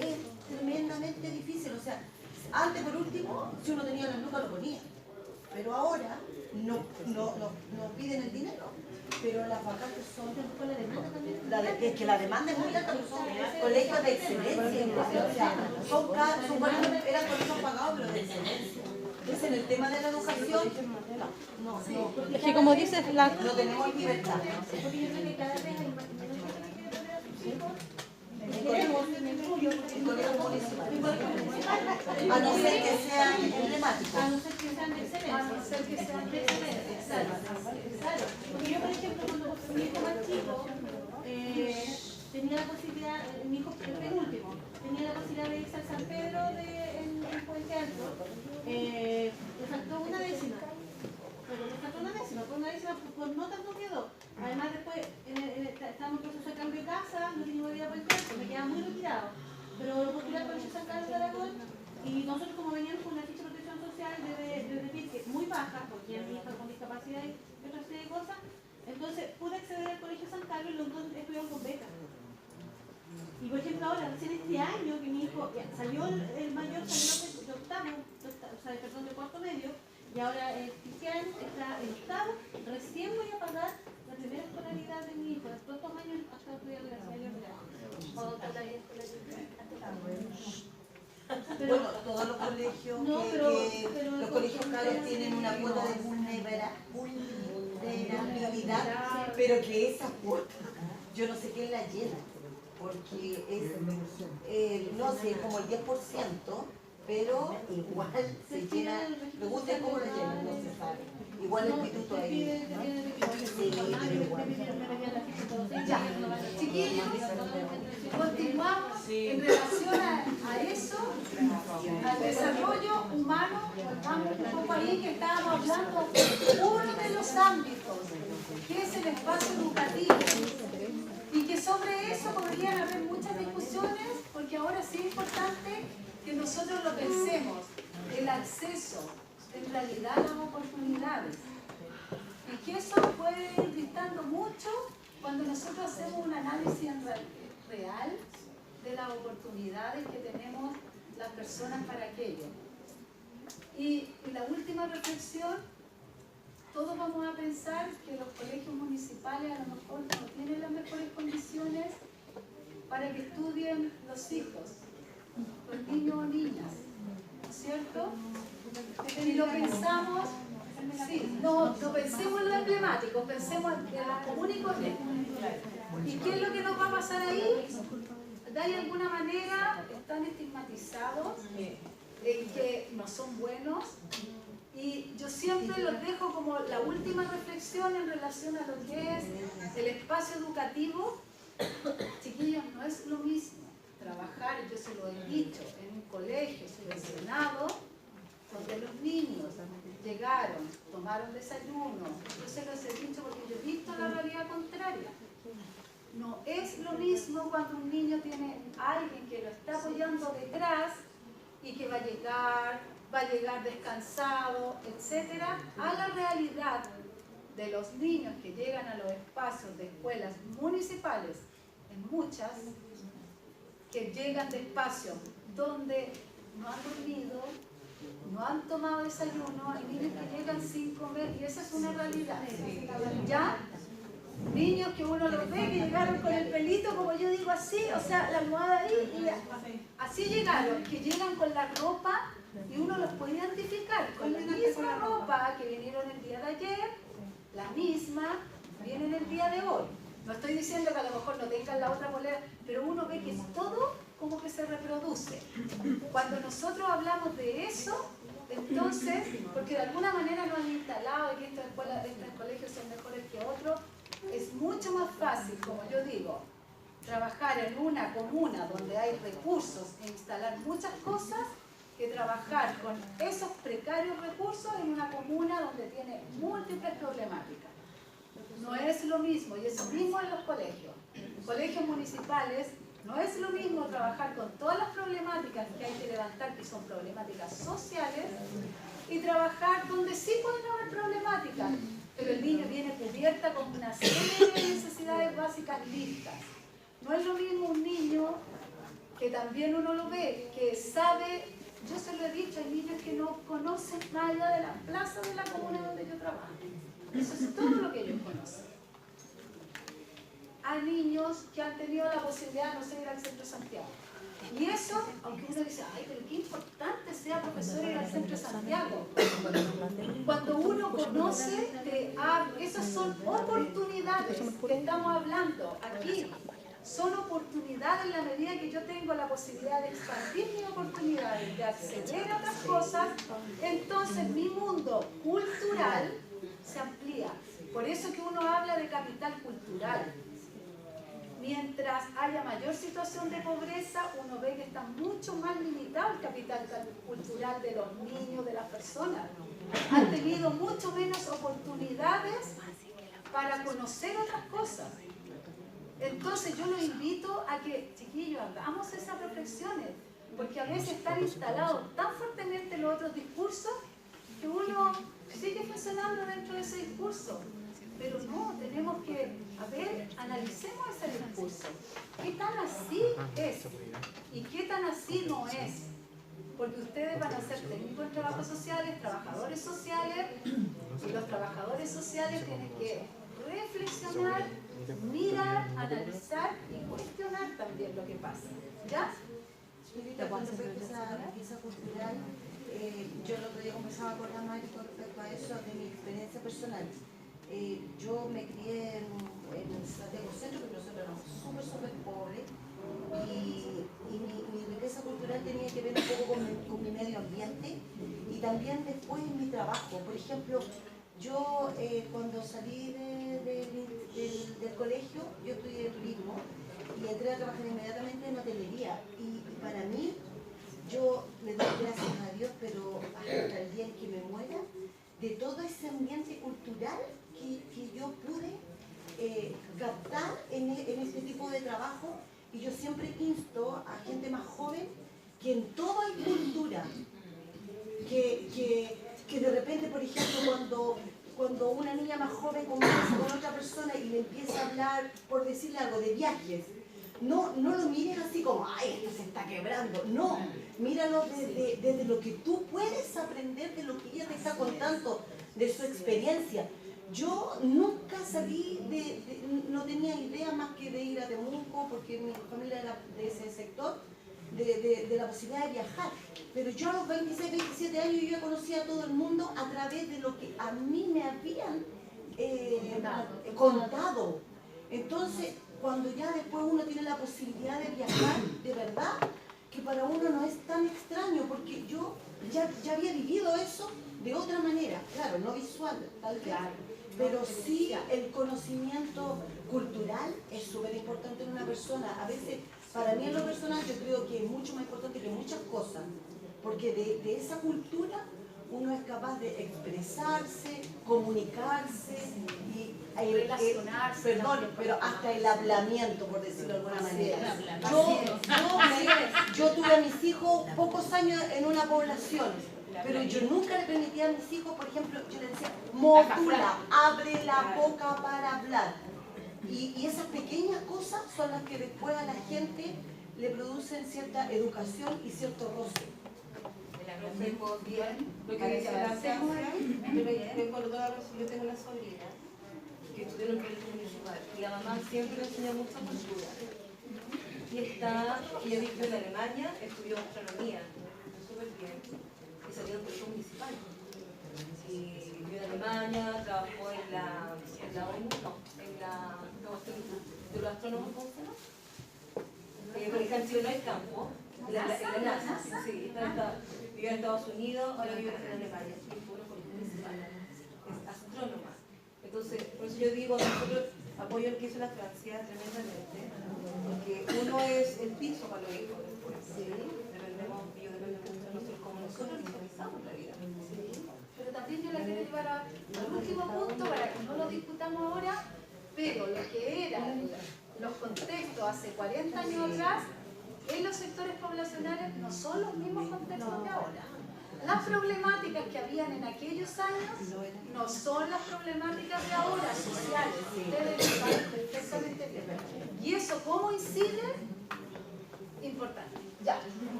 es tremendamente difícil. O sea, antes por último, si uno tenía las lucas lo ponía. Pero ahora no piden el dinero. Pero las vacantes son después la demanda también. Es que la demanda es muy alta, son colegios de excelencia. O sea, eran colegios pagados, pero de excelencia. Entonces, en el tema de la educación, no. Es que como dices, no tenemos libertad. Porque yo creo que cada vez hay más tuyo, porque El colegio municipal. el colegio municipal. A no ser que sean emblemáticos. A no ser que sean de excelencia. A no ser que sean de excelencia. Claro. Porque yo, por ejemplo, cuando mi hijo más chico, tenía la posibilidad, mi hijo el penúltimo, tenía la posibilidad de irse al San Pedro en Puente Alto. Le faltó una décima. Le faltó una décima, por nota no quedó. Además, después estábamos en proceso de cambio de casa, no tenía vida por el tiempo, me quedaba muy retirado. Pero lo postulé al Colegio San Carlos de Aragón y nosotros, como veníamos con una ficha de protección social de muy baja, porque era mi hija con discapacidad y otra serie de cosas, entonces pude acceder al Colegio San Carlos y los dos estudiaron con beca. Y por ejemplo, ahora, recién este año que mi hijo salió, el mayor salió de octavo, perdón, de cuarto medio, y ahora Cristian está en octavo, recién voy a pagar la primera escolaridad de mi hijo, después de 2 años hasta estudiar gracias a Dios. Bueno, todos los colegios, los colegios caros tienen una cuota de vulnerabilidad, pero que esa cuota, yo no sé quién la llena, porque es, no sé, como el 10%, pero igual se llena, me gusta cómo lo llenan, no se sabe. Igual el instituto ahí. Ya, chiquillos, continuamos en relación a eso, al desarrollo humano. Volvamos un poco ahí que estábamos hablando de uno de los ámbitos, que es el espacio educativo. Y que sobre eso podrían haber muchas discusiones, porque ahora sí es importante que nosotros lo pensemos, el acceso, en realidad las oportunidades. Y que eso puede ir dictando mucho cuando nosotros hacemos un análisis real de las oportunidades que tenemos las personas para aquello. Y la última reflexión, todos vamos a pensar que los colegios municipales a lo mejor no tienen las mejores condiciones para que estudien los hijos, los niños o niñas, ¿no es cierto? Y lo pensamos, sí, no pensemos en lo emblemático, pensemos en lo común y corriente. ¿Y qué es lo que nos va a pasar ahí? De alguna manera están estigmatizados en que no son buenos. Y yo siempre los dejo como la última reflexión en relación a lo que es el espacio educativo. Chiquillos, no es lo mismo trabajar, yo se lo he dicho, en un colegio subvencionado, donde los niños llegaron, tomaron desayuno, yo se los he dicho porque yo he visto la realidad contraria. No es lo mismo cuando un niño tiene a alguien que lo está apoyando detrás y que va a llegar descansado, etc., a la realidad de los niños que llegan a los espacios de escuelas municipales, en muchas, que llegan de espacios donde no han dormido, no han tomado desayuno, hay niños que llegan sin comer, y esa es una realidad. ¿Ya? Niños que uno los ve que llegaron con el pelito, como yo digo así, o sea, la almohada ahí, y así llegaron, que llegan con la ropa y uno los puede identificar con la misma ropa que vinieron el día de ayer, la misma vienen el día de hoy. No estoy diciendo que a lo mejor no tengan la otra polera, pero uno ve que es todo como que se reproduce. Cuando nosotros hablamos de eso, entonces, porque de alguna manera nos han instalado que estos colegios son mejores que otros, es mucho más fácil, como yo digo, trabajar en una comuna donde hay recursos e instalar muchas cosas que trabajar con esos precarios recursos en una comuna donde tiene múltiples problemáticas. No es lo mismo, y eso mismo en los colegios. En colegios municipales no es lo mismo trabajar con todas las problemáticas que hay que levantar, que son problemáticas sociales, y trabajar donde sí pueden haber problemáticas, pero el niño viene cubierta con una serie de necesidades básicas listas. No es lo mismo un niño que también uno lo ve, que sabe, yo se lo he dicho, hay niños que no conocen más allá de la plaza de la comuna donde yo trabajo. Eso es todo lo que ellos conocen. Hay niños que han tenido la posibilidad de no ir al centro de Santiago. Y eso, aunque uno dice, ay, pero qué importante sea profesor ir al centro de Santiago. Cuando uno conoce, esas son oportunidades que estamos hablando aquí. son oportunidades en la medida que yo tengo la posibilidad de expandir mis oportunidades, de acceder a otras cosas, entonces mi mundo cultural se amplía. Por eso que uno habla de capital cultural. Mientras haya mayor situación de pobreza, uno ve que está mucho más limitado el capital cultural de los niños, de las personas. Han tenido mucho menos oportunidades para conocer otras cosas. Entonces yo los invito a que, chiquillos, hagamos esas reflexiones, porque a veces están instalados tan fuertemente los otros discursos que uno sigue funcionando dentro de ese discurso. Pero no, tenemos que, a ver, analicemos ese discurso. ¿Qué tan así es? ¿Y qué tan así no es? Porque ustedes van a ser técnicos en trabajos sociales, trabajadores sociales, y los trabajadores sociales tienen que reflexionar, mirar, analizar y cuestionar también lo que pasa. ¿Ya? Con respecto a esa riqueza cultural, yo el otro día conversaba con la Mari con respecto a eso, de mi experiencia personal. Yo me crié en Santiago Centro, porque nosotros éramos súper pobres, y mi riqueza cultural tenía que ver un poco con mi medio ambiente y también después en mi trabajo. Por ejemplo, yo cuando salí del colegio, yo estudié turismo y entré a trabajar inmediatamente en hotelería. Y para mí, yo le doy gracias a Dios, pero hasta el día en que me muera, de todo ese ambiente cultural que yo pude captar en este tipo de trabajo. Y yo siempre insto a gente más joven que en todo hay cultura, que de repente, por ejemplo, cuando una niña más joven conversa con otra persona y le empieza a hablar, por decirle algo, de viajes, no lo miren así como, ay, esto se está quebrando. No, míralo desde lo que tú puedes aprender de lo que ella te está contando, de su experiencia. Yo nunca salí no tenía idea más que de ir a Temuco, porque mi familia era de ese sector, de la posibilidad de viajar. Pero yo a los 26, 27 años yo ya conocía a todo el mundo a través de lo que a mí me habían contado. Entonces, cuando ya después uno tiene la posibilidad de viajar, de verdad, que para uno no es tan extraño, porque yo ya había vivido eso de otra manera, claro, no visual, tal vez, pero sí el conocimiento cultural es súper importante en una persona. A veces, para mí en lo personal, yo creo que es mucho más importante que muchas cosas, porque de esa cultura uno es capaz de expresarse, comunicarse y relacionarse. Perdón, pero hasta el hablamiento, por decirlo de alguna manera. Yo tuve a mis hijos pocos años en una población, pero yo nunca le permitía a mis hijos, por ejemplo, yo les decía, modula, abre la boca para hablar. Y esas pequeñas cosas son las que después a la gente le producen cierta educación y cierto roce. Bien, lo que dice la Francia, yo tengo una sobrina que estudió en un colegio municipal y la mamá siempre le enseñó mucha cultura. Y ella vivió en Alemania, estudió astronomía, súper bien, y salió del colegio municipal. Y vivió en Alemania, trabajó en la ONU, no, en la de los astrónomos, ¿cómo se llama? Porque acá en Chile no hay campo, la NASA, sí, vivió en Estados Unidos, ahora vive en Alemania, y fue una colegio municipal, es astrónoma. Entonces, por eso yo digo, nosotros apoyo lo que hizo la Francia tremendamente, porque uno es el piso para los hijos después. Sí. Dependemos de nosotros como nosotros visualizamos la vida. Sí. Pero también yo la quiero llevar al último punto para que no lo discutamos ahora, pero lo que eran los contextos hace 40 años atrás en los sectores poblacionales no son los mismos contextos de ahora. Las problemáticas que habían en aquellos años no son las problemáticas de ahora, sociales. Ustedes lo saben perfectamente bien. ¿Y eso cómo incide? Importante. Ya.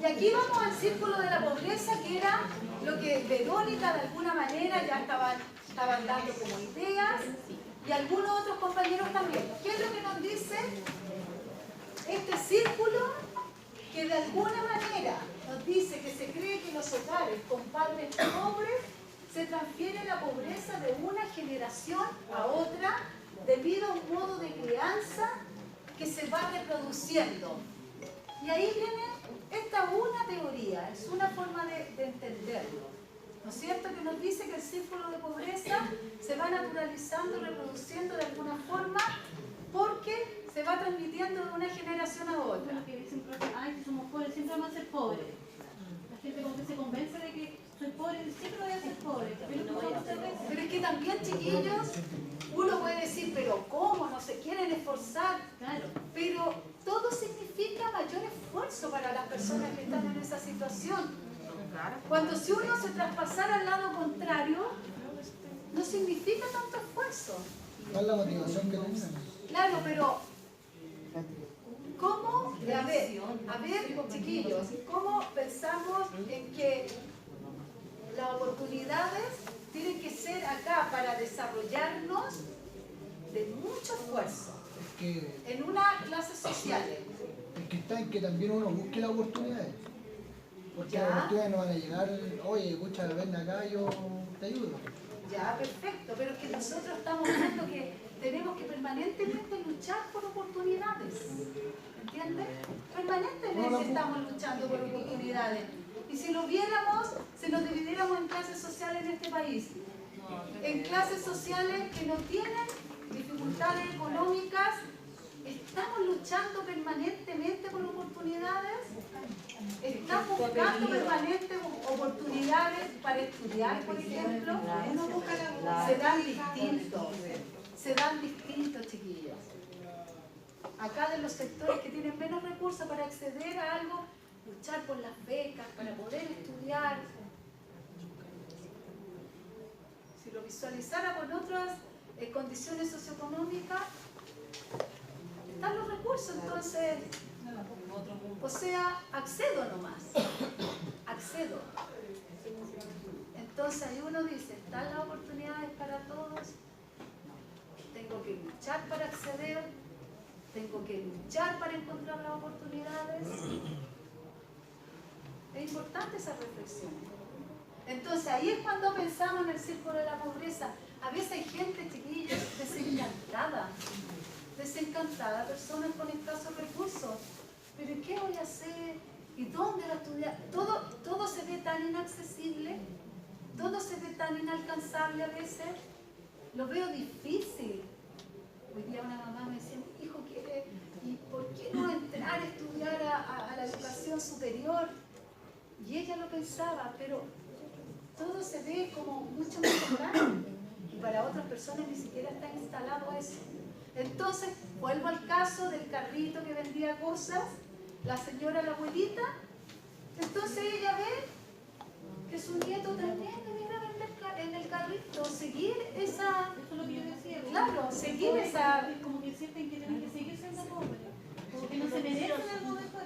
Y aquí vamos al círculo de la pobreza, que era lo que Verónica de alguna manera ya estaban dando como ideas, y algunos otros compañeros también. ¿Qué es lo que nos dice este círculo? Que de alguna manera nos dice que se cree que los hogares con padres pobres se transfiere la pobreza de una generación a otra debido a un modo de crianza que se va reproduciendo. Y ahí viene, esta una teoría, es una forma de entenderlo. ¿No es cierto? Que nos dice que el círculo de pobreza se va naturalizando, reproduciendo de alguna forma, porque se va transmitiendo de una generación a otra. Lo que dicen, ay, si somos pobres, siempre vamos a ser pobres. La gente como que se convence de que soy pobre, siempre voy a ser pobre. Pero es que también, chiquillos, uno puede decir, pero ¿cómo? No se quieren esforzar. Claro. Pero todo significa mayor esfuerzo para las personas que están en esa situación. Cuando si uno se traspasara al lado contrario, no significa tanto esfuerzo. ¿Cuál es la motivación que tenemos? Claro, pero ¿cómo? A ver, chiquillos, ¿cómo pensamos en que las oportunidades tienen que ser acá para desarrollarnos de mucho esfuerzo? Es que, En una clase social. es que está en que también uno busque las oportunidades. Porque Ya. las oportunidades no van a llegar, oye, escucha, ven acá, yo te ayudo. Ya, perfecto, pero es que nosotros estamos viendo que tenemos que permanentemente luchar por oportunidades. ¿Entiendes? Permanentemente estamos luchando por oportunidades. Y si lo viéramos, si nos dividiéramos en clases sociales en este país, en clases sociales que no tienen dificultades económicas, estamos luchando permanentemente por oportunidades, estamos buscando permanentes oportunidades para estudiar, por ejemplo. Se dan distintos, chiquillos. Acá de los sectores que tienen menos recursos para acceder a algo, luchar por las becas, para poder estudiar. Si lo visualizara con otras condiciones socioeconómicas, están los recursos, entonces, o sea, accedo nomás, accedo. Entonces ahí uno dice, ¿están las oportunidades para todos? Tengo que luchar para acceder, tengo que luchar para encontrar las oportunidades. Es importante esa reflexión. Entonces ahí es cuando pensamos en el círculo de la pobreza. A veces hay gente, chiquillos, desencantada, personas con escasos recursos. ¿Pero ¿y qué voy a hacer? ¿Y dónde voy a estudiar? Todo se ve tan inaccesible, todo se ve tan inalcanzable a veces. Lo veo difícil. Hoy día una mamá me decía, mi hijo quiere, ¿y por qué no entrar a estudiar a la educación superior? Y ella lo pensaba, pero todo se ve como mucho más lejano. Y para otras personas ni siquiera está instalado eso. Entonces, vuelvo al caso del carrito que vendía cosas, la señora, la abuelita, entonces ella ve que su nieto también debiera vender en el carrito, seguir esa... Eso es lo que yo decía. Claro, seguir esa... Como que sienten que tienen que seguir siendo pobres. Como que no se merecen algo mejor.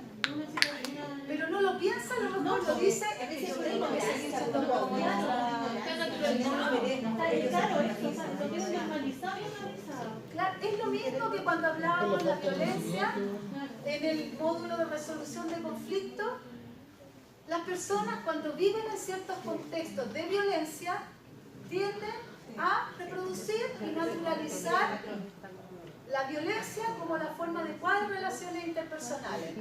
Pero no lo piensa, a lo mejor lo dice, es que yo tengo que seguir siendo pobre. Claro, eso, o sea, lo tienen normalizado y normalizado. Claro, es lo mismo que cuando hablábamos de la violencia en el módulo de resolución de conflictos. Las personas cuando viven en ciertos contextos de violencia tienden a reproducir y naturalizar la violencia como la forma adecuada de relaciones interpersonales.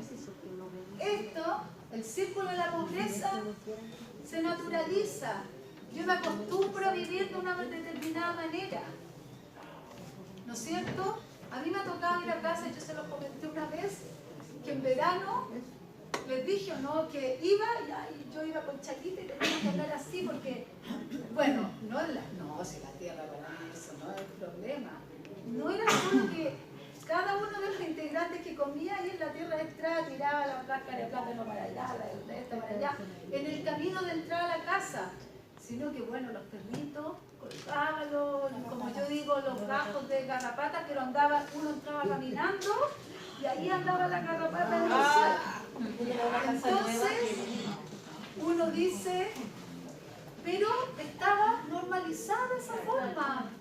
Esto, el círculo de la pobreza, se naturaliza. Yo me acostumbro a vivir de una determinada manera. ¿No es cierto? A mí me ha tocado ir a casa, yo se lo comenté una vez, que en verano les dije o no, que iba, y yo iba con chaquita y tenía que hablar así porque, bueno, no, si la tierra para mí eso no es el problema. No era solo que cada uno de los integrantes que comía ahí en la tierra de entrada tiraba la cáscara de plátano para allá, la de esta para allá, en el camino de entrada a la casa, sino que bueno, los perritos colgaban, como yo digo, los gajos de garrapata, pero uno entraba caminando y ahí andaba la garrapata en el suelo. Entonces, uno dice, pero estaba normalizada esa forma.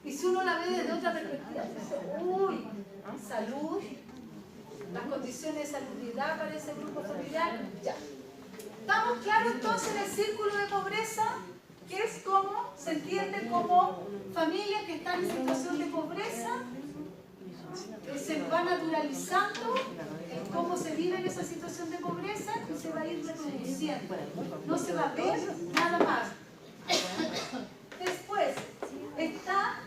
Y si uno la ve desde otra perspectiva, dice, uy, salud, las condiciones de salubridad para ese grupo familiar, ya. ¿Estamos claros entonces en el círculo de pobreza? Que es como, se entiende como familias que están en situación de pobreza. se va naturalizando en cómo se vive en esa situación de pobreza y se va a ir reproduciendo. No se va a ver nada más. Después está,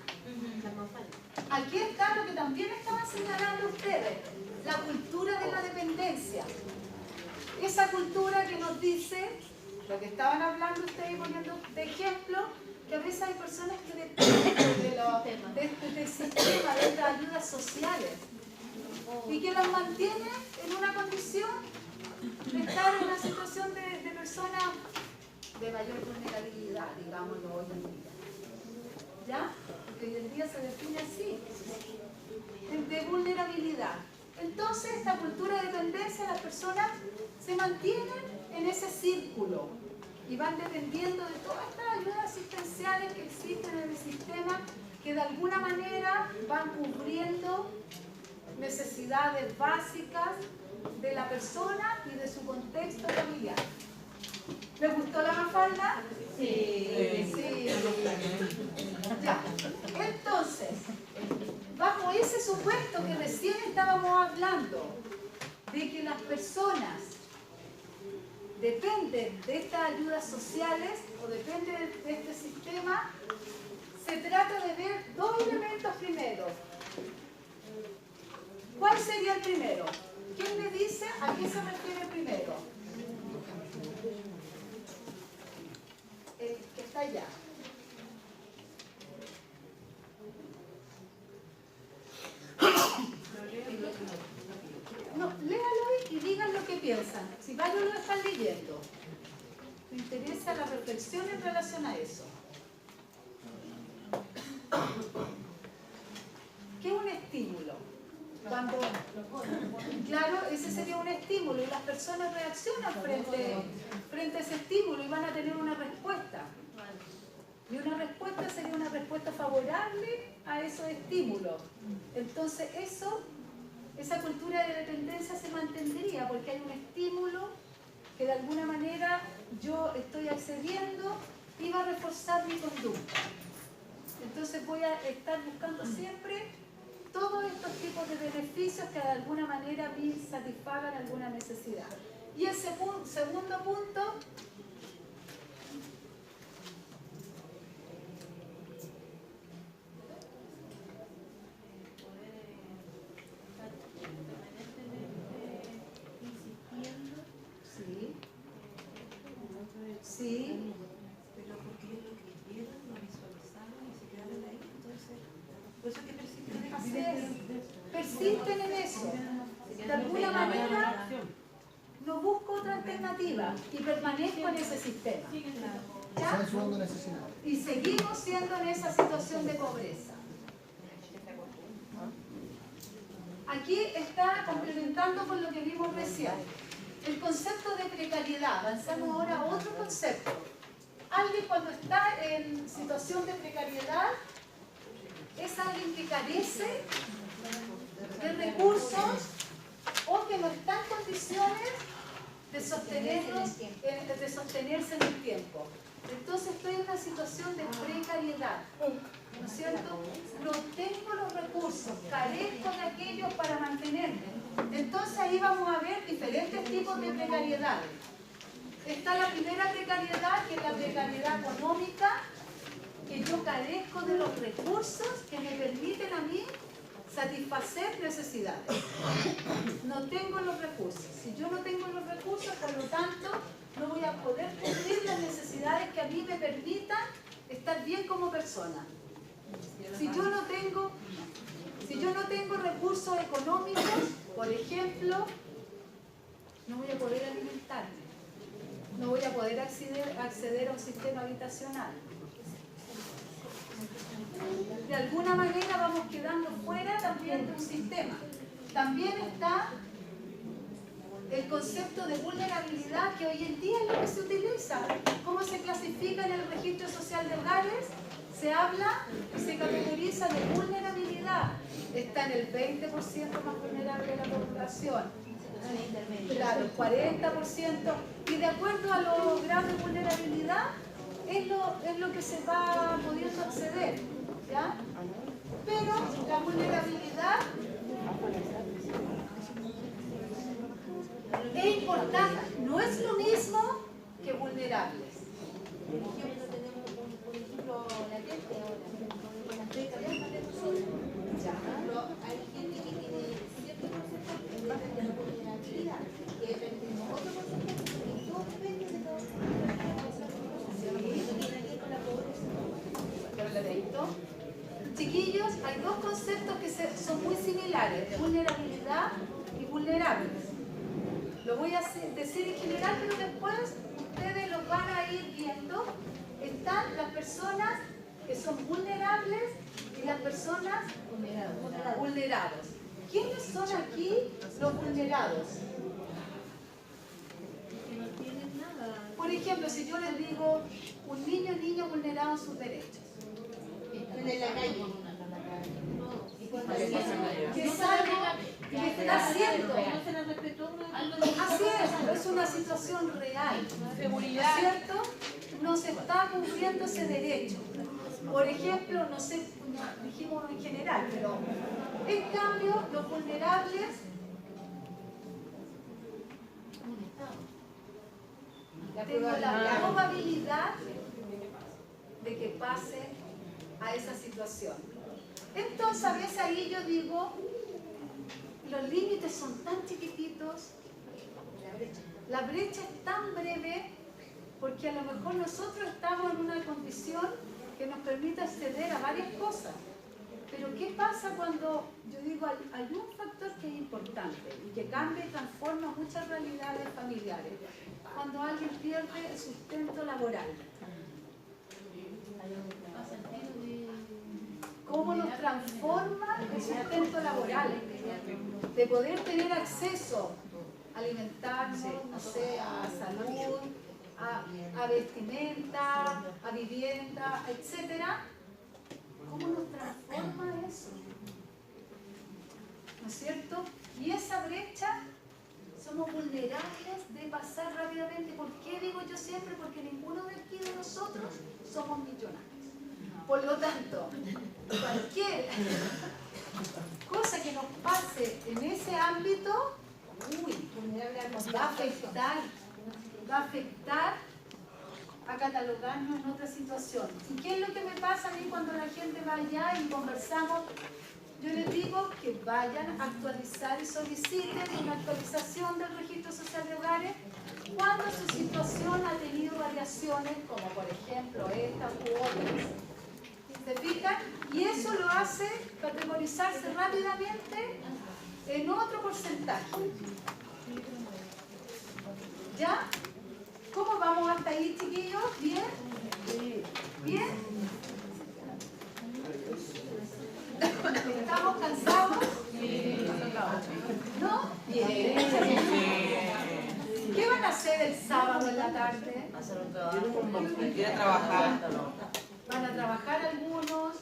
aquí está lo que también estaban señalando ustedes, la cultura de la dependencia. Esa cultura que nos dice, lo que estaban hablando ustedes poniendo de ejemplo, que a veces hay personas que dependen del sistema, de estas ayudas sociales, y que las mantiene en una condición de estar en una situación de personas de mayor vulnerabilidad, digámoslo hoy en día. ¿Ya? Porque hoy en día se define así, de vulnerabilidad. Entonces, esta cultura de dependencia, las personas se mantienen en ese círculo y van dependiendo de todas estas ayudas asistenciales que existen en el sistema, que de alguna manera van cubriendo necesidades básicas de la persona y de su contexto familiar. ¿Les gustó la Mafalda? Sí. Ya. Entonces, bajo ese supuesto que recién estábamos hablando, de que las personas dependen de estas ayudas sociales o dependen de este sistema, se trata de ver dos elementos primero. ¿Cuál sería el primero? ¿Quién me dice a qué se refiere primero? El que está allá. No, léalo y digan lo que piensan. Si varios lo están leyendo, me interesa la reflexión en relación a eso. ¿Qué es un estímulo? Cuando, claro, ese sería un estímulo y las personas reaccionan frente a ese estímulo y van a tener una respuesta. Y una respuesta sería una respuesta favorable a esos estímulos. Entonces esa cultura de dependencia se mantendría porque hay un estímulo que de alguna manera yo estoy accediendo y va a reforzar mi conducta. Entonces voy a estar buscando siempre todos estos tipos de beneficios que de alguna manera me satisfagan alguna necesidad. Y el segundo punto, sí, Pero porque ellos lo que vieron, lo visualizaron y se quedaron ahí, entonces, por eso que persisten en así es, persisten en eso. De alguna manera no busco otra alternativa y permanezco en ese sistema. ¿Ya? Están sumando necesidades. Y seguimos siendo en esa situación de pobreza. Aquí está complementando con lo que vimos recién. El concepto de precariedad. Avanzamos ahora a otro concepto. Alguien cuando está en situación de precariedad es alguien que carece de recursos o que no está en condiciones de sostenerse en el tiempo. Entonces estoy en una situación de precariedad, ¿no es cierto? No tengo los recursos, carezco de aquellos para mantenerme. Entonces ahí vamos a ver diferentes tipos de precariedades. Está la primera precariedad, que es la precariedad económica, que yo carezco de los recursos que me permiten a mí satisfacer necesidades. No tengo los recursos. Si yo no tengo los recursos, por lo tanto, no voy a poder cubrir las necesidades que a mí me permitan estar bien como persona. Si yo no tengo recursos económicos, por ejemplo, no voy a poder alimentarme. No voy a poder acceder a un sistema habitacional. De alguna manera vamos quedando fuera también de un sistema. También está el concepto de vulnerabilidad, que hoy en día es lo que se utiliza. ¿Cómo se clasifica en el registro social de hogares? Se habla y se categoriza de vulnerabilidad. Está en el 20% más vulnerable de la población. Claro, el 40%. Y de acuerdo a los grados de vulnerabilidad, es lo que se va pudiendo acceder. ¿Ya? Pero la vulnerabilidad Es importante, no es lo mismo que vulnerables. Por ejemplo, tenemos, por ejemplo, la gente ahora, con las becas de nosotros. Por ejemplo, hay gente que tiene cierto porcentaje de la vulnerabilidad, que depende de otro porcentaje, porque todo depende de los Chiquillos, hay dos conceptos que son muy similares, vulnerabilidad y vulnerables. Lo voy a decir en general, pero después ustedes lo van a ir viendo. Están las personas que son vulnerables y las personas vulnerados. ¿Quiénes son aquí los vulnerados? Por ejemplo, si yo les digo un niño vulnerado en sus derechos. en la calle. Que es algo que está haciendo. No se le respetó Así es una situación real. Seguridad. ¿Cierto? No se está cumpliendo ese derecho. Por ejemplo, no sé, dijimos en general, pero en cambio, los vulnerables tengo la probabilidad de que pase a esa situación. Entonces, a veces ahí yo digo, los límites son tan chiquititos, la brecha es tan breve, porque a lo mejor nosotros estamos en una condición que nos permite acceder a varias cosas. Pero ¿qué pasa cuando, yo digo, hay un factor que es importante y que cambia y transforma muchas realidades familiares? Cuando alguien pierde el sustento laboral. ¿Cómo nos transforma el sustento laboral? De poder tener acceso a alimentarnos, no sé, a salud, a vestimenta, a vivienda, etcétera. ¿Cómo nos transforma eso? ¿No es cierto? Y esa brecha somos vulnerables de pasar rápidamente. ¿Por qué digo yo siempre? Porque ninguno de aquí de nosotros somos millonarios. Por lo tanto, cualquier cosa que nos pase en ese ámbito, va a afectar a catalogarnos en otra situación. ¿Y qué es lo que me pasa a mí cuando la gente va allá y conversamos? Yo les digo que vayan a actualizar y soliciten una actualización del registro social de hogares cuando su situación ha tenido variaciones, como por ejemplo esta u otras. ¿Se fijan? Y eso lo hace categorizarse rápidamente en otro porcentaje. ¿Ya? ¿Cómo vamos hasta ahí, chiquillos? ¿Bien? ¿Bien? ¿Estamos cansados? ¿No? Bien. ¿Qué van a hacer el sábado en la tarde? Hacer un trabajo. Ir a trabajar. Van a trabajar algunos,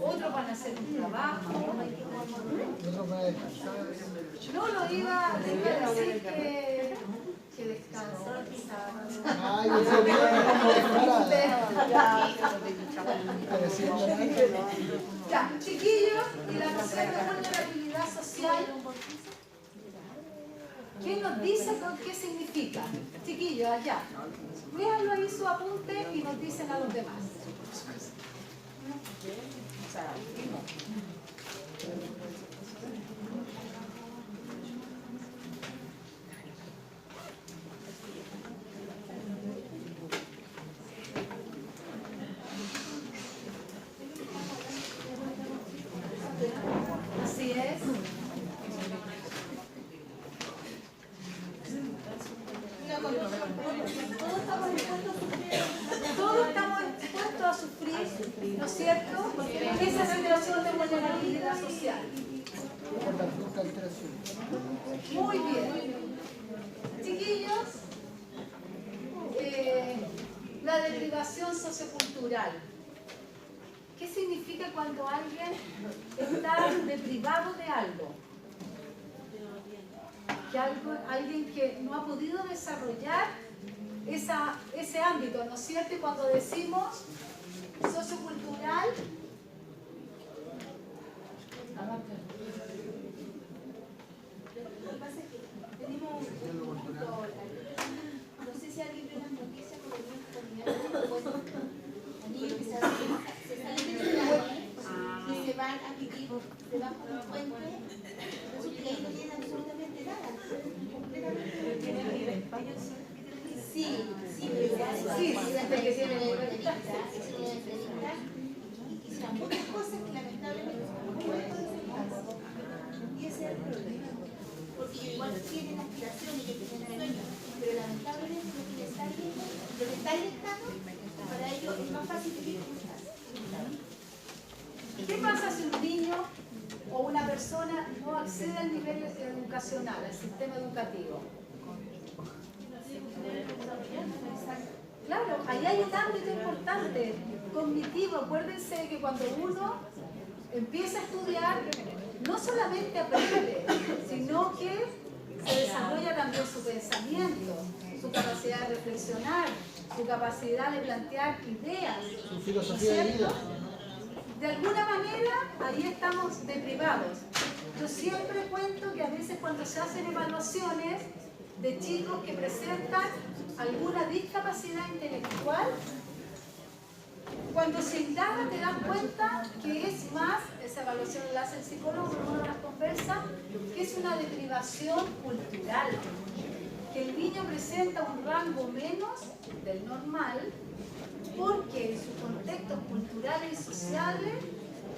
otros van a hacer un trabajo. No, lo iba a decir que descansen. Ay, eso Ya, chiquillos, y la noción de vulnerabilidad social, ¿qué nos dice con qué significa? Chiquillos, allá. Véanlo ahí su apunte y nos dicen a los demás. Así es. Todos estamos expuestos a sufrir, ¿no es cierto? Esa situación de vulnerabilidad social. Muy bien. Chiquillos, la deprivación sociocultural. ¿Qué significa cuando alguien está deprivado de algo? Que alguien que no ha podido desarrollar ese ámbito, ¿no es cierto? Y cuando decimos sociocultural, lo que pasa es que Sí, Sí, muchas cosas que lamentablemente no pueden presentarse. Y ese es el problema. Porque igual tienen aspiraciones y tienen sueños, pero lamentablemente lo que les está inyectando, para ellos es más fácil que dificultarse. ¿Qué pasa si un niño o una persona no accede al nivel educacional, al sistema educativo? Claro, ahí hay un ámbito importante, cognitivo. Acuérdense que cuando uno empieza a estudiar, no solamente aprende, sino que se desarrolla también su pensamiento, su capacidad de reflexionar, su capacidad de plantear ideas. Su filosofía de vida. De alguna manera, ahí estamos deprivados. Yo siempre cuento que a veces cuando se hacen evaluaciones de chicos que presentan alguna discapacidad intelectual, cuando se indaga te das cuenta que es más, esa evaluación la hace el psicólogo en una de las conversas, que es una deprivación cultural, que el niño presenta un rango menos del normal porque en sus contextos culturales y sociales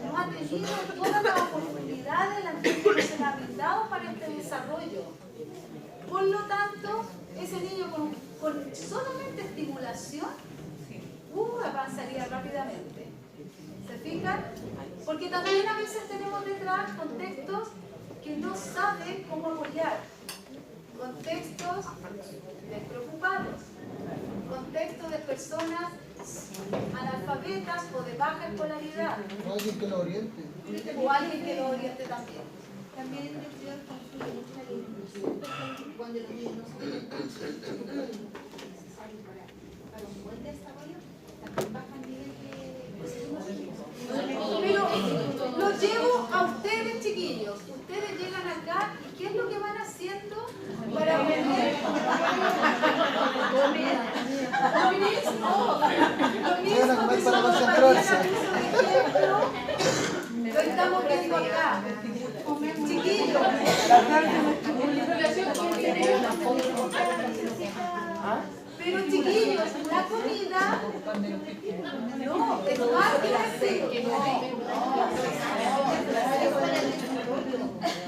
no ha tenido todas las oportunidades que se le ha brindado para este desarrollo. Por lo tanto, ese niño con solamente estimulación avanzaría rápidamente. ¿Se fijan? Porque también a veces tenemos detrás contextos que no saben cómo apoyar. Contextos despreocupados. Contextos de personas analfabetas o de baja escolaridad. O alguien que lo oriente. O alguien que lo oriente también. También en el exterior confluye mucho la inclusión cuando los niños no tienen necesario para un buen desarrollo, también baja el nivel Pero lo llevo a ustedes, chiquillos. Ustedes llegan acá y ¿qué es lo que van haciendo para aprender? Lo mismo que somos lo estamos viendo acá. Chiquillos. Pero chiquillos, la comida no, es más que así.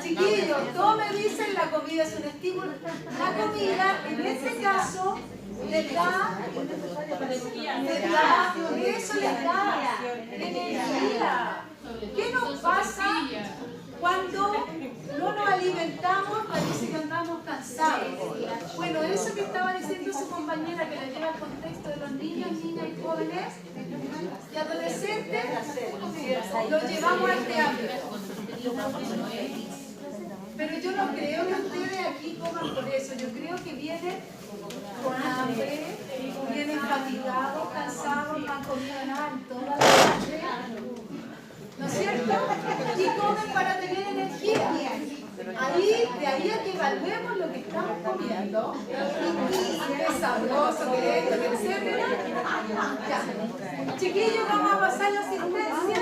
Chiquillos, todos me dicen la comida es un estímulo. La comida, en este caso, les da, eso les da energía. ¿Qué nos pasa cuando no nos alimentamos? Parece que andamos cansados. Bueno, eso que estaba diciendo su compañera, que le lleva al contexto de los niños, niñas y jóvenes y adolescentes, lo llevamos a este ámbito. Pero yo no creo que ustedes aquí coman por eso. Yo creo que vienen con hambre, vienen fatigados, cansados, no han comido nada en toda la noche. ¿No es cierto? Y comen para tener energía. De ahí a que evaluemos lo que estamos comiendo, qué sabroso, que esto, que etcétera. Ya. Chiquillos, vamos a pasar la asistencia.